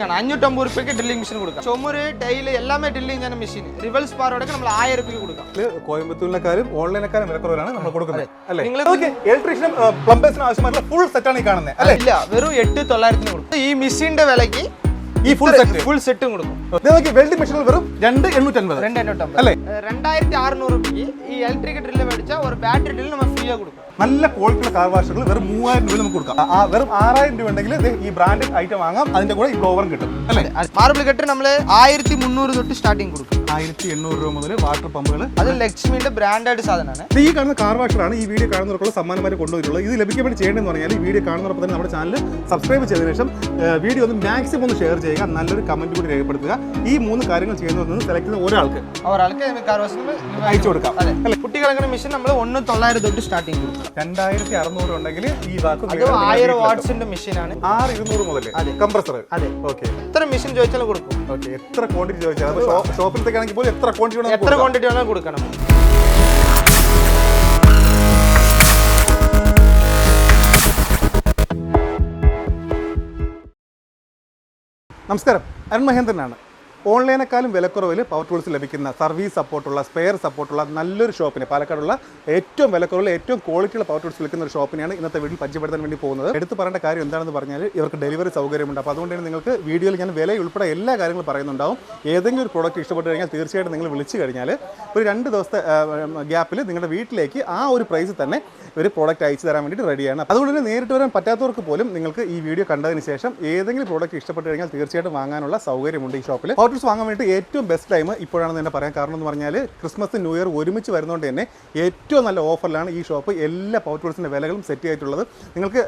550 രൂപയ്ക്ക് drilling machine കൊടുക്കാം. ചുമര് ടൈല് എല്ലാമേ ഡ്രില്ലിംഗ് ചെയ്യുന്ന മെഷീൻ റിവൽസ് പാറോടൊക്കെ നമ്മൾ 1000 രൂപയ്ക്ക് കൊടുക്കാം. കോയമ്പത്തൂരിനെക്കാരും ഓൺലൈനെക്കാരും വിലക്കുറവിലാണ് നമ്മൾ കൊടുക്കുന്നത് അല്ലേ? ഇലക്ട്രീഷ്യനും പ്ലംബേഴ്സിനും ആവശ്യമായിട്ടുള്ള ഫുൾ സെറ്റാണ് ഈ കാണുന്നത് അല്ലേ? ഇല്ല, വെറും 8,900 കൊടുക്കും. ഈ മെഷീന്റെ വിലക്ക് ഈ ഫുൾ സെറ്റും കൊടുക്കും. വെൽഡിംഗ് മെഷീനുകൾ വെറും 2,850 അല്ലേ? 2,600 രൂപയ്ക്ക് ഈ ഇലക്ട്രിക് ഡ്രില്ല് മേടിച്ചാൽ ഒരു ബാറ്ററി ഡ്രില്ല് നമ്മൾ ഫ്രീ ആയി കൊടുക്കും. നല്ല ക്വാളിറ്റിയുള്ള കാർ വാഷുകൾ വെറും 3000 രൂപ നമുക്ക് കൊടുക്കാം. വെറും 6000 രൂപ ഉണ്ടെങ്കിൽ ഈ ബ്രാൻഡഡ് ഐറ്റം വാങ്ങാം. അതിന്റെ കൂടെ ഈ ബ്ലോവറും കിട്ടും അല്ലേ? മാർബിൾ കെട്ട് നമ്മൾ 1300 തൊട്ട് സ്റ്റാർട്ടിങ് കൊടുക്കും. 1800 രൂപ മുതൽ വാട്ടർ പമ്പുകൾ. അത് ലക്ഷ്മിയുടെ ബ്രാൻഡഡ് സാധനമാണ്. ഈ കാണുന്ന കാർ വാഷറാണ് ഈ വീഡിയോ കാണുന്നവർക്കുള്ള സമ്മാനമാര് കൊണ്ടുവന്നിട്ടുള്ളത്. ഇത് ലഭിക്കാൻ വേണ്ടി ചെയ്യേണ്ടതെന്ന് പറഞ്ഞാൽ ഈ വീഡിയോ കാണുന്നവർക്ക് തന്നെ നമ്മുടെ ചാനൽ സബ്സ്ക്രൈബ് ചെയ്തതിനു ശേഷം വീഡിയോ ഒന്ന് മാക്സിമം ഒന്ന് ഷെയർ ചെയ്യുക, നല്ലൊരു കമന്റ് കൂടി രേഖപ്പെടുത്തുക. ഈ 3 കാര്യങ്ങൾ ചെയ്യുന്നതെന്ന് സെലക്ട് ചെയ്യുന്ന ഒരാൾക്ക് കാർ വാഷിന് അയച്ചു കൊടുക്കാം. കുട്ടികളെ മെഷീൻ നമ്മൾ 1,900 തൊട്ട് സ്റ്റാർട്ടിങ് കൊടുക്കും. 2600 ഉണ്ടെങ്കിൽ ഈ വാക്ക് 1000 വാട്ട്സിന്റെ മെഷീനാണ്. 6200 മുതൽ കംപ്രസർ. അതെ, ഓക്കെ. എത്ര മെഷീൻ ചോദിച്ചാലും കൊടുക്കും. ഓക്കെ, എത്ര ക്വാണ്ടിറ്റി ചോദിച്ചാൽ ഷോപ്പിലത്തേക്കാണെങ്കിൽ പോലും എത്ര ക്വാണ്ടിറ്റി വേണമെങ്കിലും കൊടുക്കണം. നമസ്കാരം, അരുൺ മഹേന്ദ്രനാണ്. ഓൺലൈനേക്കാളും വിലക്കുറവിൽ പവർ ടൂൾസ് ലഭിക്കുന്ന സർവീസ് സപ്പോർട്ടുള്ള സ്പെയർ സപ്പോർട്ടുള്ള നല്ലൊരു ഷോപ്പിനെ, പാലക്കാടുള്ള ഏറ്റവും വിലക്കുറവിൽ ഏറ്റവും ക്വാളിറ്റിയുള്ള പവർ ടൂൾസ് വിൽക്കുന്ന ഒരു ഷോപ്പിനെയാണ് ഇന്നത്തെ വീഡിയോയിൽ പരിചയപ്പെടുത്താൻ വേണ്ടി പോകുന്നത്. എടുത്ത് പറയേണ്ട കാര്യം എന്താണെന്ന് പറഞ്ഞാൽ ഇവർക്ക് ഡെലിവറി സൗകര്യമുണ്ട്. അപ്പോൾ അതുകൊണ്ട് തന്നെ നിങ്ങൾക്ക് വീഡിയോയിൽ ഞാൻ വില ഉൾപ്പെടെ എല്ലാ കാര്യങ്ങളും പറയുന്നുണ്ടാവും. ഏതെങ്കിലും ഒരു പ്രോഡക്റ്റ് ഇഷ്ടപ്പെട്ട് കഴിഞ്ഞാൽ തീർച്ചയായിട്ടും നിങ്ങൾ വിളിച്ചു കഴിഞ്ഞാൽ ഒരു 2 ദിവസത്തെ ഗ്യാപ്പിൽ നിങ്ങളുടെ വീട്ടിലേക്ക് ആ ഒരു പ്രൈസിൽ തന്നെ ഒരു പ്രോഡക്റ്റ് അയച്ചു തരാൻ വേണ്ടിയിട്ട് റെഡിയാണ്. അതുകൊണ്ട് തന്നെ നേരിട്ട് വരാൻ പറ്റാത്തവർക്ക് പോലും നിങ്ങൾക്ക് ഈ വീഡിയോ കണ്ടതിന് ശേഷം ഏതെങ്കിലും പ്രോഡക്റ്റ് ഇഷ്ടപ്പെട്ട് കഴിഞ്ഞാൽ തീർച്ചയായിട്ടും വാങ്ങാനുള്ള സൗകര്യമുണ്ട് ഈ ഷോപ്പിൽ. പവർ ടൂൾസ് വാങ്ങാൻ വേണ്ടി ഏറ്റവും ബെസ്റ്റ് ടൈം ഇപ്പോഴാണെന്ന് തന്നെ പറയാം. കാരണം എന്ന് പറഞ്ഞാൽ ക്രിസ്മസ് ന്യൂ ഇയർ ഒരുമിച്ച് വരുന്നതുകൊണ്ട് തന്നെ ഏറ്റവും നല്ല ഓഫറിലാണ് ഈ ഷോപ്പ് എല്ലാ പവർ ടൂൾസിൻ്റെ വിലകളും സെറ്റ് ചെയ്തിട്ടുള്ളത്. നിങ്ങൾക്ക്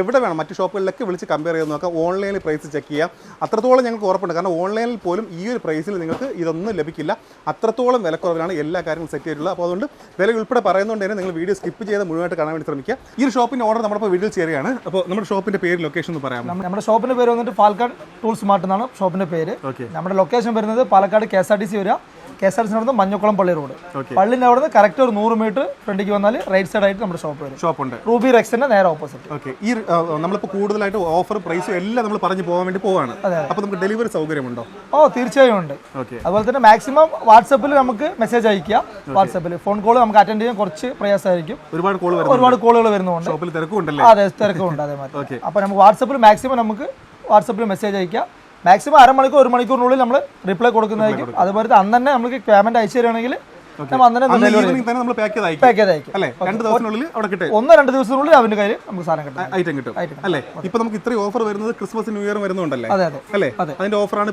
എവിടെ വേണം മറ്റു ഷോപ്പുകളിലൊക്കെ വിളിച്ച് കമ്പയർ ചെയ്ത് നോക്കാം. ഓൺലൈനിൽ പ്രൈസ് ചെക്ക് ചെയ്യാം. അത്രത്തോളം ഞങ്ങൾക്ക് ഉറപ്പുണ്ട്. കാരണം ഓൺലൈനിൽ പോലും ഈ ഒരു പ്രൈസിൽ നിങ്ങൾക്ക് ഇതൊന്നും ലഭിക്കില്ല. അത്രത്തോളം വിലക്കുറവിലാണ് എല്ലാ കാര്യങ്ങളും സെറ്റ് ചെയ്തിട്ടുള്ളത്. അപ്പോൾ അതുകൊണ്ട് വില ഉൾപ്പെടെ പറയുന്നതുകൊണ്ട് തന്നെ നിങ്ങൾ വീഡിയോ സ്കിപ്പ് ചെയ്ത് മുഴുവനായിട്ട് കാണാൻ വേണ്ടി ശ്രമിക്കുക. ഈ ഒരു ഷോപ്പിൻ്റെ ഓർഡർ നമ്മളിപ്പോൾ വീഡിയോ ചെയ്യുകയാണ്. അപ്പോൾ നമ്മുടെ ഷോപ്പിൻ്റെ പേര്, ലൊക്കേഷൻ ഒന്ന് പറയാം. നമ്മുടെ ഷോപ്പിന്റെ പേര് വന്നിട്ട് പാലക്കാട് ടൂൾസ് മാർട്ട് എന്നാണ് ഷോപ്പിന്റെ പേര്. നമ്മുടെ ലൊക്കേഷൻ വരുന്നത് പാലക്കാട് KSRTC വരിക. KSRTC നടന്ന് മഞ്ഞക്കുളം പള്ളി റോഡ്. പള്ളിന്റെ അവിടെ നിന്ന് കറക്റ്റ് ഒരു 100 മീറ്റർ ഫ്രണ്ടിലേക്ക് വന്നാൽ റൈറ്റ് സൈഡ് ആയിട്ട് നമ്മുടെ ഷോപ്പ് വരും. ഷോപ്പുണ്ട് റൂബി റെക്സിന്റെ നേരെ ഓപ്പോസിറ്റ്. ഓക്കെ. ഈ നമ്മളിപ്പോൾ കൂടുതലായിട്ട് ഓഫർ പ്രൈസും എല്ലാം നമ്മൾ പറഞ്ഞു പോകാൻ വേണ്ടി പോവാണ്. അപ്പോൾ നമുക്ക് ഡെലിവറി സൗകര്യമുണ്ടോ? തീർച്ചയായും ഉണ്ട്. അതുപോലെ തന്നെ മാക്സിമം വാട്സാപ്പിൽ നമുക്ക് മെസ്സേജ് അയക്കുക. വാട്സാപ്പിൽ ഫോൺ കോൾ നമുക്ക് അറ്റൻഡ് ചെയ്യാൻ കുറച്ച് പ്രയാസമായിരിക്കും. ഒരുപാട് കോളുകൾ വരുന്നുണ്ട്. ഷോപ്പിൽ തിരക്കുണ്ടല്ലേ? അതെ, തിരക്കുണ്ട്. അതേമാതിരി അപ്പോൾ നമുക്ക് വാട്സാപ്പിൽ മാക്സിമം വാട്സാപ്പിൽ മെസ്സേജ് അയക്കാം. മാക്സിമം 1 മണിക്കൂറിനുള്ളിൽ നമ്മൾ റിപ്ലൈ കൊടുക്കുന്നതായിരിക്കും. അതുപോലെ അന്ന് തന്നെ നമുക്ക് പേയ്മെന്റ് അയച്ചു തരികയാണെങ്കിൽ 1-2 ദിവസത്തിനുള്ളിൽ അവന്റെ കയ്യിൽ നമുക്ക് സാധനം കിട്ടും. ഐറ്റം കിട്ടും അല്ലേ? ഇപ്പൊ നമുക്ക് ഇത്രയും ഓഫർ വരുന്നത് ക്രിസ്മസ് ന്യൂ ഇയർ വരുന്നുണ്ടല്ലേ? അല്ലേ? അതിന്റെ ഓഫറാണ്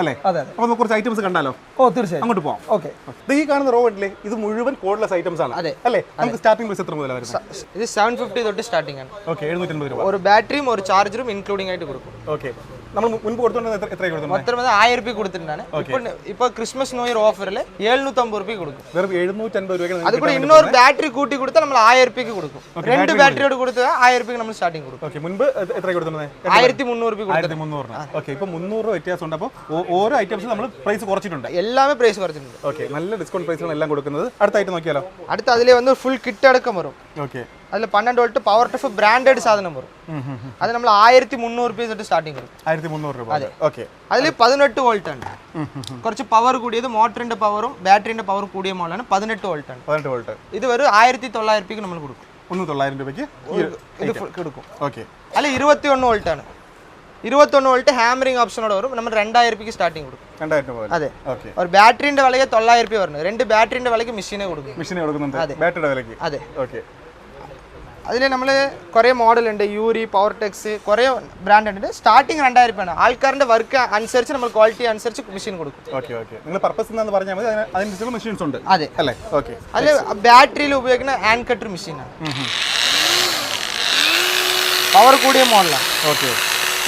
അല്ലേ? അപ്പൊ നമുക്ക് കുറച്ച് ഐറ്റംസ് കണ്ടാലോ? തീർച്ചയായും അങ്ങോട്ട് പോവാം. ഓക്കെ. ഈ കാണുന്ന റോ ഇല്ലേ, ഇത് മുഴുവൻ കോഡ്ലെസ് ഐറ്റംസ് ആണ് അല്ലേ? നമുക്ക് സ്റ്റാർട്ടിംഗ് പ്രൈസ് എത്ര മുതലാണ് വരുന്നത്? ഇത് 750 തൊട്ട് സ്റ്റാർട്ടിംഗ് ആണ്. ഓക്കെ. 750 രൂപ. ഒരു ബാറ്ററിയും ഒരു ചാർജറും ഇൻക്ലൂഡിംഗ് ആയിട്ട് കൊടുക്കും. ഓക്കെ. നമ്മൾ മുൻപ് കൊടുത്തോണ്ട് എത്ര കൊടുത്തു? മൊത്തം 1000 രൂപ കൊടുത്തിട്ടാണ്. ഇപ്പൊ ക്രിസ്മസ് ന്യൂ ഇയർ ഓഫറിൽ 750 രൂപ കൊടുക്കും. വെറും 750 രൂപ. അത് കൂടി ഇന്നൊരു ബാറ്ററി കൂട്ടി കൊടുത്താൽ നമ്മൾ 1000 രൂപയ്ക്ക് കൊടുക്കും. 2 ബാറ്ററിയോട് കൊടുത്താൽ 1000 രൂപയ്ക്ക് നമ്മൾ സ്റ്റാർട്ടിംഗ് കൊടുക്കും. ഓക്കെ. മുൻപ് എത്ര കൊടുക്കുന്നത്? 1300 രൂപ. 1300. ഓക്കെ. ഇപ്പൊ 300 രൂപ വ്യത്യാസം ഉണ്ട്. അപ്പോൾ ഓരോ ഐറ്റംസ് നമ്മൾ പ്രൈസ് കുറച്ചിട്ടുണ്ട്. എല്ലാമേ പ്രൈസ് കുറച്ചിട്ടുണ്ട്. ഓക്കെ. നല്ല ഡിസ്കൗണ്ട് പ്രൈസാണ് എല്ലാം കൊടുക്കുന്നത്. അടുത്ത ഐറ്റം നോക്കിയാലോ? അടുത്ത അതിലെ വന്ന് ഫുൾ കിറ്റ് അടക്കം വരും. ഓക്കെ. അതിൽ 12 വോൾട്ട് പവർ ടഫ് ബ്രാൻഡഡ് സാധനം വരും. അത് നമ്മൾ 1300 രൂപ തൊട്ട് സ്റ്റാർട്ടിംഗ് വരും. 1300 രൂപ. ഓക്കെ. അതിൽ 18 വോൾട്ട് ആണ്. കുറച്ച് പവർ കൂടിയത്, മോട്ടറിന്റെ പവറും ബാറ്ററിന്റെ പവറും കൂടിയ മോഡലാണ്. 18 വോൾട്ട് ആണ്. 18 വോൾട്ട്. ഇത് വരും 1900 രൂപയ്ക്ക് നമ്മൾ കൊടുക്കും. 1900 രൂപയ്ക്ക് ഇത് കൊടുക്കും. ഓക്കെ. അതിൽ 21 വോൾട്ട് ആണ്. 21 വോൾട്ട് ഹാമറിംഗ് ഓപ്ഷനോട് വരും. നമ്മൾ 2000 രൂപയ്ക്ക് സ്റ്റാർട്ടിംഗ് കൊടുക്കും. 2000 രൂപ. അതെ. ഒരു ബാറ്ററിന്റെ വിലയ്ക്ക് 900 രൂപ വരുന്നത്. 2 ബാറ്ററിന്റെ വിലയ്ക്ക് മെഷീനെ കൊടുക്കും. മെഷീനെ കൊടുക്കുന്നുണ്ട് ബാറ്ററിയുടെ വിലയ്ക്ക്. അതെ. ഓക്കെ. അതിൽ നമ്മൾ കുറേ മോഡൽ ഉണ്ട്. യൂരി, പവർ ടെക്സ്, കുറേ ബ്രാൻഡ് ഉണ്ട്. സ്റ്റാർട്ടിങ് 2000 രൂപയാണ്. ആൾക്കാരുടെ വർക്ക് അനുസരിച്ച് നമ്മൾ ക്വാളിറ്റി അനുസരിച്ച് മെഷീൻ കൊടുക്കും. ഓക്കെ. ഓക്കെ. നിങ്ങൾ പർപ്പസ് എന്താണെന്ന് പറഞ്ഞാൽ മതി. അതിനനുസരിച്ചുള്ള മെഷീൻസ് ഉണ്ട്. അതെ അല്ലേ? ഓക്കെ. അതിൽ ബാറ്ററിയിൽ ഉപയോഗിക്കുന്ന ഹാൻഡ് കട്ടർ മെഷീനാണ്. പവർ കൂടിയ മോഡലാണ്. ഓക്കെ.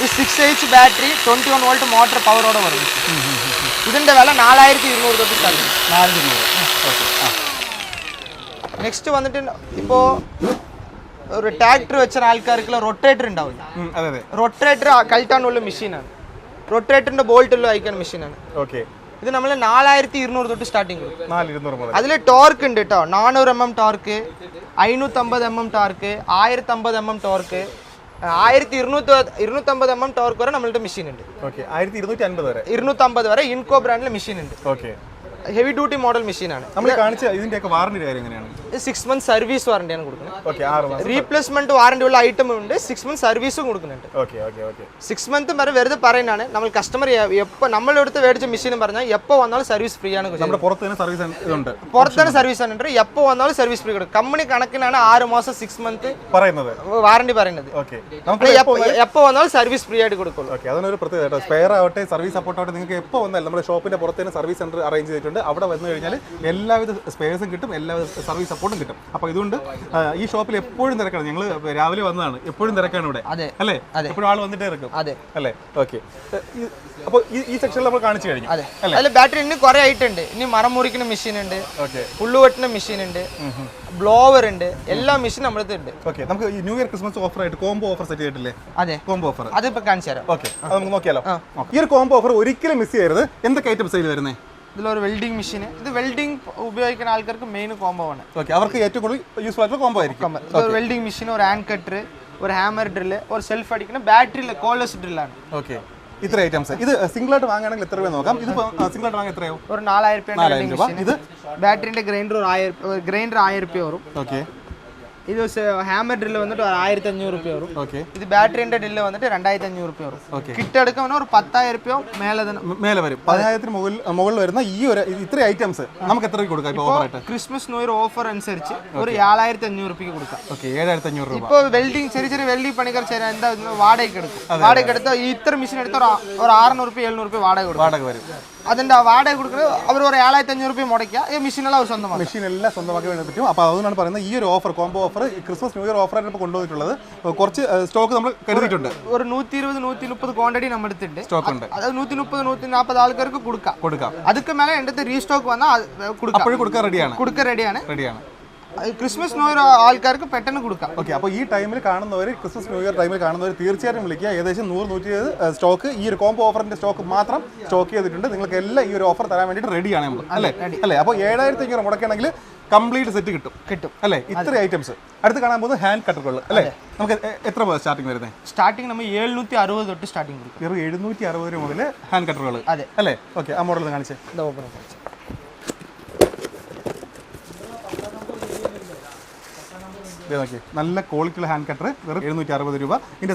ഈ 6H ബാറ്ററി 21 വോൾട്ട് മോട്ടർ പവറോടെ വരും. ഇതിന്റെ വില 4200 തൊട്ട് സ്റ്റാർട്ടിങ്. 4200. ഓക്കെ. നെക്സ്റ്റ് വന്നിട്ട് ഇപ്പോ ഒരു ട്രാക്ടർ വെച്ച ആൾക്കാർക്കുള്ള റൊട്ടേറ്റർ ഉണ്ടാവില്ല. റൊട്ടേറ്റർ കഴറ്റാനുള്ള മെഷീനാണ്. റൊട്ടേറ്ററിന്റെ ബോൾട്ടുള്ള അയക്കാൻ മെഷീനാണ്. ഓക്കെ. ഇത് നമ്മൾ 4200 തൊട്ട് സ്റ്റാർട്ടിങ് കൊടുക്കും. 4200 മുതൽ. അതിൽ ടോർക്ക് ഉണ്ട് കേട്ടോ. 400 mm torque, 550 mm torque, 1050 mm torque, 1250 mm torque വരെ നമ്മളുടെ മെഷീൻ ഉണ്ട്. ഓക്കെ 1250 വരെ 250 വരെ ഇൻകോ ബ്രാൻഡിലെ മെഷീൻ ഉണ്ട്. ഓക്കെ ഹെവി ഡ്യൂട്ടി മോഡൽ മെഷീനാണ്. നമ്മൾ കാണിച്ച ഇതിന്റെയൊക്കെ വാറണ്ടി കാര്യം എങ്ങനെയാണ്? 6 months സർവീസ് വാറണ്ടിയാണ് കൊടുക്കുന്നത്. ഓക്കെ 6 മാസം റീപ്ലേസ്മെന്റ് വാറണ്ടി ഉള്ള ഐറ്റം ഉണ്ട്. 6 months സർവീസും കൊടുക്കുന്നുണ്ട്. ഓക്കെ ഓക്കെ ഓക്കെ 6 month വരെ വെറുതെ പറയുന്നതാണ്. നമ്മൾ കസ്റ്റമർ എപ്പോൾ നമ്മളെടുത്ത് മേടിച്ച മെഷീൻ പറഞ്ഞാൽ എപ്പോൾ വന്നാലും സർവീസ് ഫ്രീ ആണ്. നമ്മുടെ പുറത്ത് തന്നെ സർവീസ് ഇതുണ്ട്, പുറത്ത് തന്നെ സർവീസ് ഉണ്ട്. എപ്പോൾ വന്നാലും സർവീസ് ഫ്രീ കൊടുക്കും. കമ്പനി കണക്കിനാണ് 6 മാസം 6 month പറയുന്നത് വാറണ്ടി പറയുന്നത്. ഓക്കെ എപ്പോൾ വന്നാലും സർവീസ് ഫ്രീ ആയിട്ട് കൊടുക്കുള്ളൂ. ഓക്കെ അതൊരു പ്രത്യേകത. സ്പെയർ ആവട്ടെ സർവീസ് സപ്പോർട്ട് ആവട്ടെ നിങ്ങൾക്ക് എപ്പോൾ വന്നാലും നമ്മുടെ ഷോപ്പിന്റെ പുറത്ത് തന്നെ സർവീസ് സെന്റർ അറേഞ്ച് ചെയ്തിട്ടുണ്ട്. അവിടെ വന്നു കഴിഞ്ഞാൽ എല്ലാവിധ സ്പെയർസും കിട്ടും, എല്ലാവിധ സർവീസ് സപ്പോർട്ടും കിട്ടും. അപ്പോൾ ഇതുകൊണ്ട് ഈ ഷോപ്പിൽ എപ്പോഴും തിരക്കാണ്. ഞങ്ങൾ രാവിലെ വന്നതാണ്, എപ്പോഴും തിരക്കാണ് ഇവിടെ അല്ലേ? എപ്പോഴും ആൾ വന്നിട്ടേ ഇരിക്കും അല്ലേ? ഓക്കെ അപ്പോൾ ഈ സെക്ഷനിൽ നമ്മൾ കാണിച്ചു കഴിഞ്ഞു. അതിൽ ബാറ്ററി ഇനി കുറെ ആയിട്ടുണ്ട്. ഇനി മരം മുറിക്കുന്ന മെഷീൻ ഉണ്ട്, പുള്ളു വെട്ടുന്ന മെഷീൻ ഉണ്ട്, ബ്ലോവർ ഉണ്ട്, എല്ലാ മെഷീൻ നമ്മുടെ ഉണ്ട്. ഓക്കെ നമുക്ക് ഈ ന്യൂ ഇയർ ക്രിസ്മസ് ഓഫർ ആയിട്ട് കോംബോ ഓഫർ സെറ്റ് ചെയ്തിട്ടില്ലേ? അതെ, കോംബോ ഓഫർ അതിപ്പോ കാണിച്ചു തരാം. ഓക്കെ അത് നമുക്ക് നോക്കിയാലോ? ഈ ഒരു കോംബോ ഓഫർ ഒരിക്കലും മിസ് ചെയ്യരുത്. എന്തൊക്കെ ഐറ്റംസ് ഇതിൽ വരുന്നത്? ഇതിലൊരു വെൽഡിംഗ് മെഷീൻ. ഇത് വെൽഡിംഗ് ഉപയോഗിക്കുന്ന ആൾക്കാർക്ക് മെയിൻ കോംബോ ആണ്. ഓക്കെ അവർക്ക് ഏറ്റവും കൂടുതൽ യൂസ്ഫുൾ ആയിട്ടുള്ള കോംബോ ആയിരിക്കും. ഒരു വെൽഡിംഗ് മെഷീൻ, ഒരു ഹാൻഡ് കട്ടർ, ഒരു ഹാമർ ഡ്രില്ല്, ഒരു സെൽഫ് അടിക്കുന്ന ബാറ്ററി കോൾലെസ് ഡ്രില്ലാണ്. ഓക്കെ ഇത്ര ഐറ്റംസ്. ഇത് സിംഗിൾ ആയിട്ട് വാങ്ങുകയാണെങ്കിൽ എത്ര രൂപ നോക്കാം? ഇത് സിംഗിൾ ആയിട്ട് വാങ്ങാൻ എത്രയാവും? ഒരു 4000 രൂപ. ഇത് ബാറ്ററിന്റെ ഗ്രൈൻഡർ 1000 രൂപ വരും. ഓക്കെ ഇത് ഹാമർ ഡ്രില്ല് വന്നിട്ട് 1500 രൂപ വരും. ഓക്കെ ഇത് ബാറ്ററിന്റെ ഡ്രില്ല് വന്നിട്ട് 2500 രൂപ വരും. കിറ്റ് എടുക്കാൻ ഒരു 10000 രൂപ മേലെ വരും. 10,000 മുകളിൽ വരുന്ന ഈ ഒരു ഇത്ര ഐറ്റംസ് നമുക്ക് എത്ര കൊടുക്കാം ഇപ്പോൾ ഓഫറായിട്ട്? ക്രിസ്മസ് ന്യൂ ഇയർ ഓഫർ അനുസരിച്ച് ഒരു 7500 രൂപയ്ക്ക് കൊടുക്കാം. ഓക്കെ 7500 രൂപ. ഇപ്പോൾ വെൽഡിംഗ് ചെറിയ വെൽഡിംഗ് പണിക്കാർ എന്താ വാടകയ്ക്ക് എടുക്കും. വാടകയ്ക്ക് എടുത്താൽ ഇത്ര മെഷീൻ എടുത്താൽ ഒരു 600 രൂപ 700 രൂപ വാടക വരും. അതിന്റെ വാടക കൊടുക്കുന്നത് അവർ ഒരു 7500 രൂപ മുടക്കുക. ഈ മെഷീനെല്ലാം സ്വന്തമാക്കി മെഷീനെല്ലാം സ്വന്തമാക്കി വേണ്ടി പറ്റും. അപ്പോൾ അതുകൊണ്ടാണ് പറയുന്നത് ഈ ഒരു offer combo offer Christmas new year ഓഫറായിട്ട് ഇപ്പോൾ കൊണ്ടുപോയിട്ടുള്ളത്. കുറച്ച് സ്റ്റോക്ക് നമ്മൾ കരുതിയിട്ടുണ്ട്. ഒരു 120-130 ക്വാണ്ടിറ്റി നമ്മുടെ അടുത്തുണ്ട്. സ്റ്റോക്ക് ഉണ്ട്. അത് 130-140 ആൾക്കാർക്ക് കൊടുക്കാം. അതൊക്കെ മേലെ എൻ്റെ അടുത്ത് റീസ്റ്റോക്ക് വന്നാൽ കൊടുക്കാൻ റെഡിയാണ്. ക്രിസ്മസ് ന്യൂ ഇയർ ആൾക്കാർക്ക് പെട്ടെന്ന് കൊടുക്കാം. ഓക്കെ അപ്പോൾ ഈ ടൈമിൽ കാണുന്നവർ ക്രിസ്മസ് ന്യൂ ഇയർ ടൈമിൽ കാണുന്നവർ തീർച്ചയായിട്ടും വിളിക്കുക. ഏകദേശം 100-120 സ്റ്റോക്ക് ഈ ഒരു കോംബോ ഓഫറിന്റെ സ്റ്റോക്ക് മാത്രം സ്റ്റോക്ക് ചെയ്തിട്ടുണ്ട്. നിങ്ങൾക്ക് എല്ലാം ഈ ഒരു ഓഫർ തരാൻ വേണ്ടിയിട്ട് റെഡിയാണ് നമ്മൾ അല്ലേ? അപ്പോൾ 7500 മുടക്കുകയാണെങ്കിൽ കംപ്ലീറ്റ് സെറ്റ് കിട്ടും അല്ലേ? ഇത്ര ഐറ്റംസ്. അടുത്ത് കാണാൻ പോകുന്നത് ഹാൻഡ് കട്ടറുകൾ അല്ലേ? നമുക്ക് എത്ര സ്റ്റാർട്ടിംഗ് വരുന്നത്? സ്റ്റാർട്ടിംഗ് നമ്മൾ 760 തൊട്ട് സ്റ്റാർട്ടിംഗ് കൊടുക്കും. 760 രൂപ മുതൽ ഹാൻഡ് കട്ടറുകൾ അല്ലേ? ഓക്കെ ആ മോഡൽ കാണിച്ചേ. നല്ല ക്വാളിറ്റിയുള്ള ഹാൻഡ് കട്ടർ വെറും 760 രൂപ. ഇതിന്റെ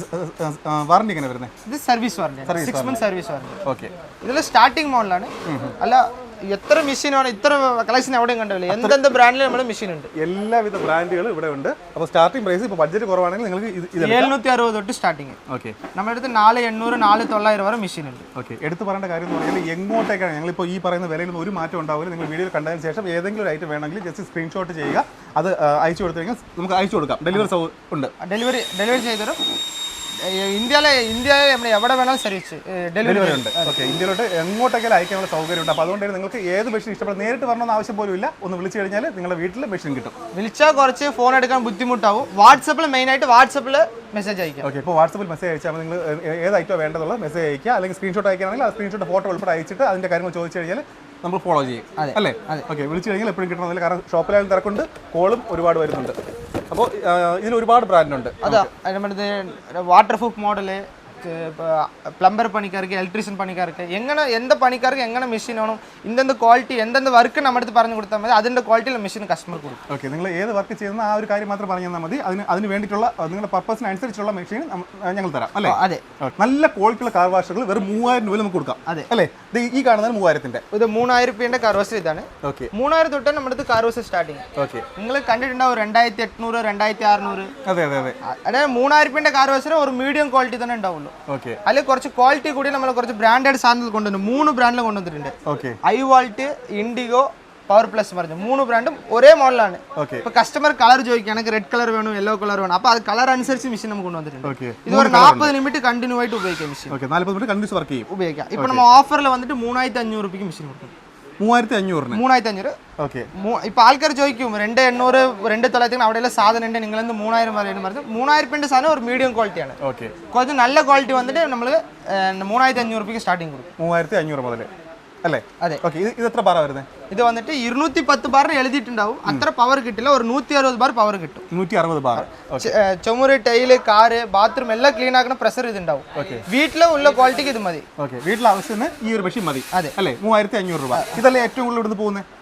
വാറണ്ടി എങ്ങനെ വരുന്നത്? ഇത് service warranty, 6 months service warranty. Okay ഇതിൽ സ്റ്റാർട്ടിംഗ് മോഡലാണ്. അല്ല എത്ര മെഷീനാണ് ഇത്ര കളക്ഷൻ എവിടെയും കണ്ടില്ല. എന്തെന്ത് ബ്രാൻഡിൽ നമ്മുടെ മെഷീൻ ഉണ്ട്, എല്ലാവിധ ബ്രാൻഡുകളും ഇവിടെ ഉണ്ട്. അപ്പോൾ സ്റ്റാർട്ടിംഗ് പ്രൈസ് ഇപ്പോൾ ബഡ്ജറ്റ് കുറവാണെങ്കിൽ നിങ്ങൾക്ക് 760 തൊട്ട് സ്റ്റാർട്ടിങ്. ഓക്കെ നമ്മുടെ അടുത്ത് 4800 4900 വരെ മെഷീൻ ഉണ്ട്. ഓക്കെ എടുത്ത് പറയേണ്ട കാര്യം എന്ന് പറഞ്ഞാൽ എങ്ങോട്ടേക്കാണ് ഞങ്ങളിപ്പോൾ ഈ പറയുന്ന വിലയിൽ ഒരു മാറ്റം ഉണ്ടാവില്ല. നിങ്ങൾ വീഡിയോ കണ്ടതിന് ശേഷം ഏതെങ്കിലും ഒരു ഐറ്റം വേണമെങ്കിൽ ജസ്റ്റ് സ്ക്രീൻഷോട്ട് ചെയ്യുക. അത് അയച്ചു കൊടുത്തു കഴിഞ്ഞാൽ നമുക്ക് അയച്ചു കൊടുക്കാം. ഡെലിവറി ഉണ്ട്. ഡെലിവറി ചെയ്തരും. ഇന്ത്യയിലെ നമ്മൾ എവിടെ വേണമെങ്കിലും സർവീസ് ഡെലിവറി ഉണ്ട്. ഓക്കെ ഇന്ത്യയിലോട്ട് എങ്ങോട്ടേക്കാളും അയക്കാനുള്ള സൗകര്യമുണ്ട്. അപ്പോൾ അതുകൊണ്ട് നിങ്ങൾക്ക് ഏത് മെഷീൻ ഇഷ്ടപ്പെടും നേരിട്ട് വരണമെന്ന് ആവശ്യം പോലും ഇല്ല. ഒന്ന് വിളിച്ചു കഴിഞ്ഞാൽ നിങ്ങളുടെ വീട്ടിൽ മെഷീൻ കിട്ടും. വിളിച്ചാൽ കുറച്ച് ഫോൺ എടുക്കാൻ ബുദ്ധിമുട്ടാവും. വാട്സപ്പിൽ മെയിനായിട്ട് വാട്സപ്പിൽ മെസ്സേജ് അയക്കാം. ഓക്കെ ഇപ്പോൾ വാട്സപ്പിൽ മെസ്സേജ് അയച്ചാൽ നിങ്ങൾ ഏത് ഐറ്റം വേണ്ടതുള്ള മെസ്സേജ് അയക്കുക. അല്ലെങ്കിൽ സ്ക്രീൻഷോട്ട് അയക്കുകയാണെങ്കിൽ ആ സ്ക്രീൻഷോട്ട് ഫോട്ടോ ഉൾപ്പെടെ അയച്ചിട്ട് അതിൻ്റെ കാര്യങ്ങൾ ചോദിച്ചു കഴിഞ്ഞാൽ നമ്മൾ ഫോളോ ചെയ്യും അല്ലേ? ഓക്കെ വിളിച്ചു കഴിഞ്ഞാൽ എപ്പോഴും കിട്ടണമെന്നില്ല. കാരണം ഷോപ്പിലായാലും തിരക്കുണ്ട്, കോളും ഒരുപാട് വരുന്നുണ്ട്. അപ്പോൾ ഇതിൽ ഒരുപാട് ബ്രാൻഡുണ്ട്. അതാ നമ്മുടെ വാട്ടർ പ്രൂഫ് മോഡല്, പ്ലംബർ പണിക്കാർക്ക്, ഇലക്ട്രീഷ്യൻ പണിക്കാർക്ക്, എങ്ങനെ എന്ത് പണിക്കാർക്ക് എങ്ങനെ മെഷീൻ വേണം, എന്തെന്ത് ക്വാളിറ്റി എന്തെന്ത് വർക്ക് നമ്മുടെ അടുത്ത് പറഞ്ഞു കൊടുത്താൽ മതി. അതിൻ്റെ ക്വാളിറ്റിയിലുള്ള മെഷീൻ കസ്റ്റമർ കൊടുക്കും. ഓക്കെ നിങ്ങൾ ഏത് വർക്ക് ചെയ്യുന്ന ആ ഒരു കാര്യം മാത്രം പറഞ്ഞു തന്നാൽ മതി. അതിന് വേണ്ടിയിട്ടുള്ള നിങ്ങളുടെ പർപ്പസിനനുസരിച്ചുള്ള മെഷീൻ ഞങ്ങൾ തരാം അല്ലേ? അതെ. നല്ല ക്വാളിറ്റിയുള്ള കാർ വാഷുകൾ വെറും 3000 രൂപ നമുക്ക് കൊടുക്കാം. അതെ അല്ലേ? ഈ കാണുന്നത് 3000-ന്റെ. ഇത് 3000 രൂപയുടെ കാർ വാഷ് ഇതാണ്. ഓക്കെ 3000 തൊട്ടാണ് നമ്മുടെ അടുത്ത് കാർ വാഷ് സ്റ്റാർട്ടിങ്. ഓക്കെ നിങ്ങൾ കണ്ടിട്ടുണ്ടാവും 2800 2600. അതെ അതെ അതെ. അതായത് 3000 രൂപയുടെ കാർ വാഷ് ഒരു മീഡിയം ക്വാളിറ്റി തന്നെ ഉണ്ടാവുള്ളൂ. ഓക്കെ അതിൽ കുറച്ച് ക്വാളിറ്റി കൂടി നമ്മൾ കുറച്ച് ബ്രാൻഡഡ് സാധനങ്ങൾ കൊണ്ടുവന്നു. 3 ബ്രാൻഡിൽ കൊണ്ടുവന്നിട്ടുണ്ട്. ഓക്കെ ഐവാൾട്ട്, ഇൻഡിഗോ, പവർ പ്ലസ് പറഞ്ഞു 3 ബ്രാൻഡും ഒരേ മോഡലാണ്. ഇപ്പൊ കസ്റ്റമർ കളർ ചോദിക്കുകയാണെങ്കിൽ റെഡ് കളർ വേണം, യെല്ലോ കളർ വേണം. അപ്പൊ അത് കളർ അനുസരിച്ച് മെഷീൻ നമുക്ക് കൊണ്ടുവന്നിട്ടുണ്ട്. ഇത് ഒരു 40 മിനിറ്റ് കണ്ടിന്യൂ ആയിട്ട് ഉപയോഗിക്കാം മെഷീൻ. 40 മിനിറ്റ് കണ്ടിന്യൂസ് വർക്ക് ചെയ്യും ഉപയോഗിക്കാം. ഇപ്പൊ നമ്മൾ ഓഫറിൽ വന്നിട്ട് 3500 രൂപയ്ക്ക് മെഷീൻ കൊടുക്കും. 3500. ഓക്കെ ഇപ്പൊ ആൾക്കാർ ചോദിക്കും 2800 2900 അവിടെയുള്ള സാധനം ഉണ്ട്, നിങ്ങൾ എന്ത് 3000 പറയുന്നത് പറഞ്ഞു. 3000 രൂപയുടെ സാധനം ഒരു മീഡിയം ക്വാളിറ്റിയാണ്. കുറച്ച് നല്ല ക്വാളിറ്റി വന്നിട്ട് നമ്മൾ 3500 രൂപയ്ക്ക് സ്റ്റാർട്ടിങ് കൊടുക്കും. 3500 മുതൽ അല്ലേ? അതെ. ഓക്കെ, ഇത് എത്ര ബാറാ വരുന്നത്? ഇത് വന്നിട്ട് 210 ബാറിന് എഴുതിയിട്ടുണ്ടാവും. അത്ര പവർ കിട്ടില്ല, ഒരു 160 ബാർ പവർ കിട്ടും. 160 ബാർ. ചുമര്, ടൈല്, കാറ്, ബാത്റൂം എല്ലാം ക്ലീൻ ആക്കുന്ന പ്രഷർ ഇതുണ്ടാവും. വീട്ടിലെ ഉള്ള ക്വാളിറ്റിക്ക് ഇത് മതി. ഓക്കെ, വീട്ടിലെ ആവശ്യത്തിന് ഈ ഒരു മെഷീൻ മതി. അതെ അല്ലേ? 3500 രൂപ. ഇതല്ലേ ഏറ്റവും കൂടുതൽ ഇവിടുന്ന് പോകുന്നത്?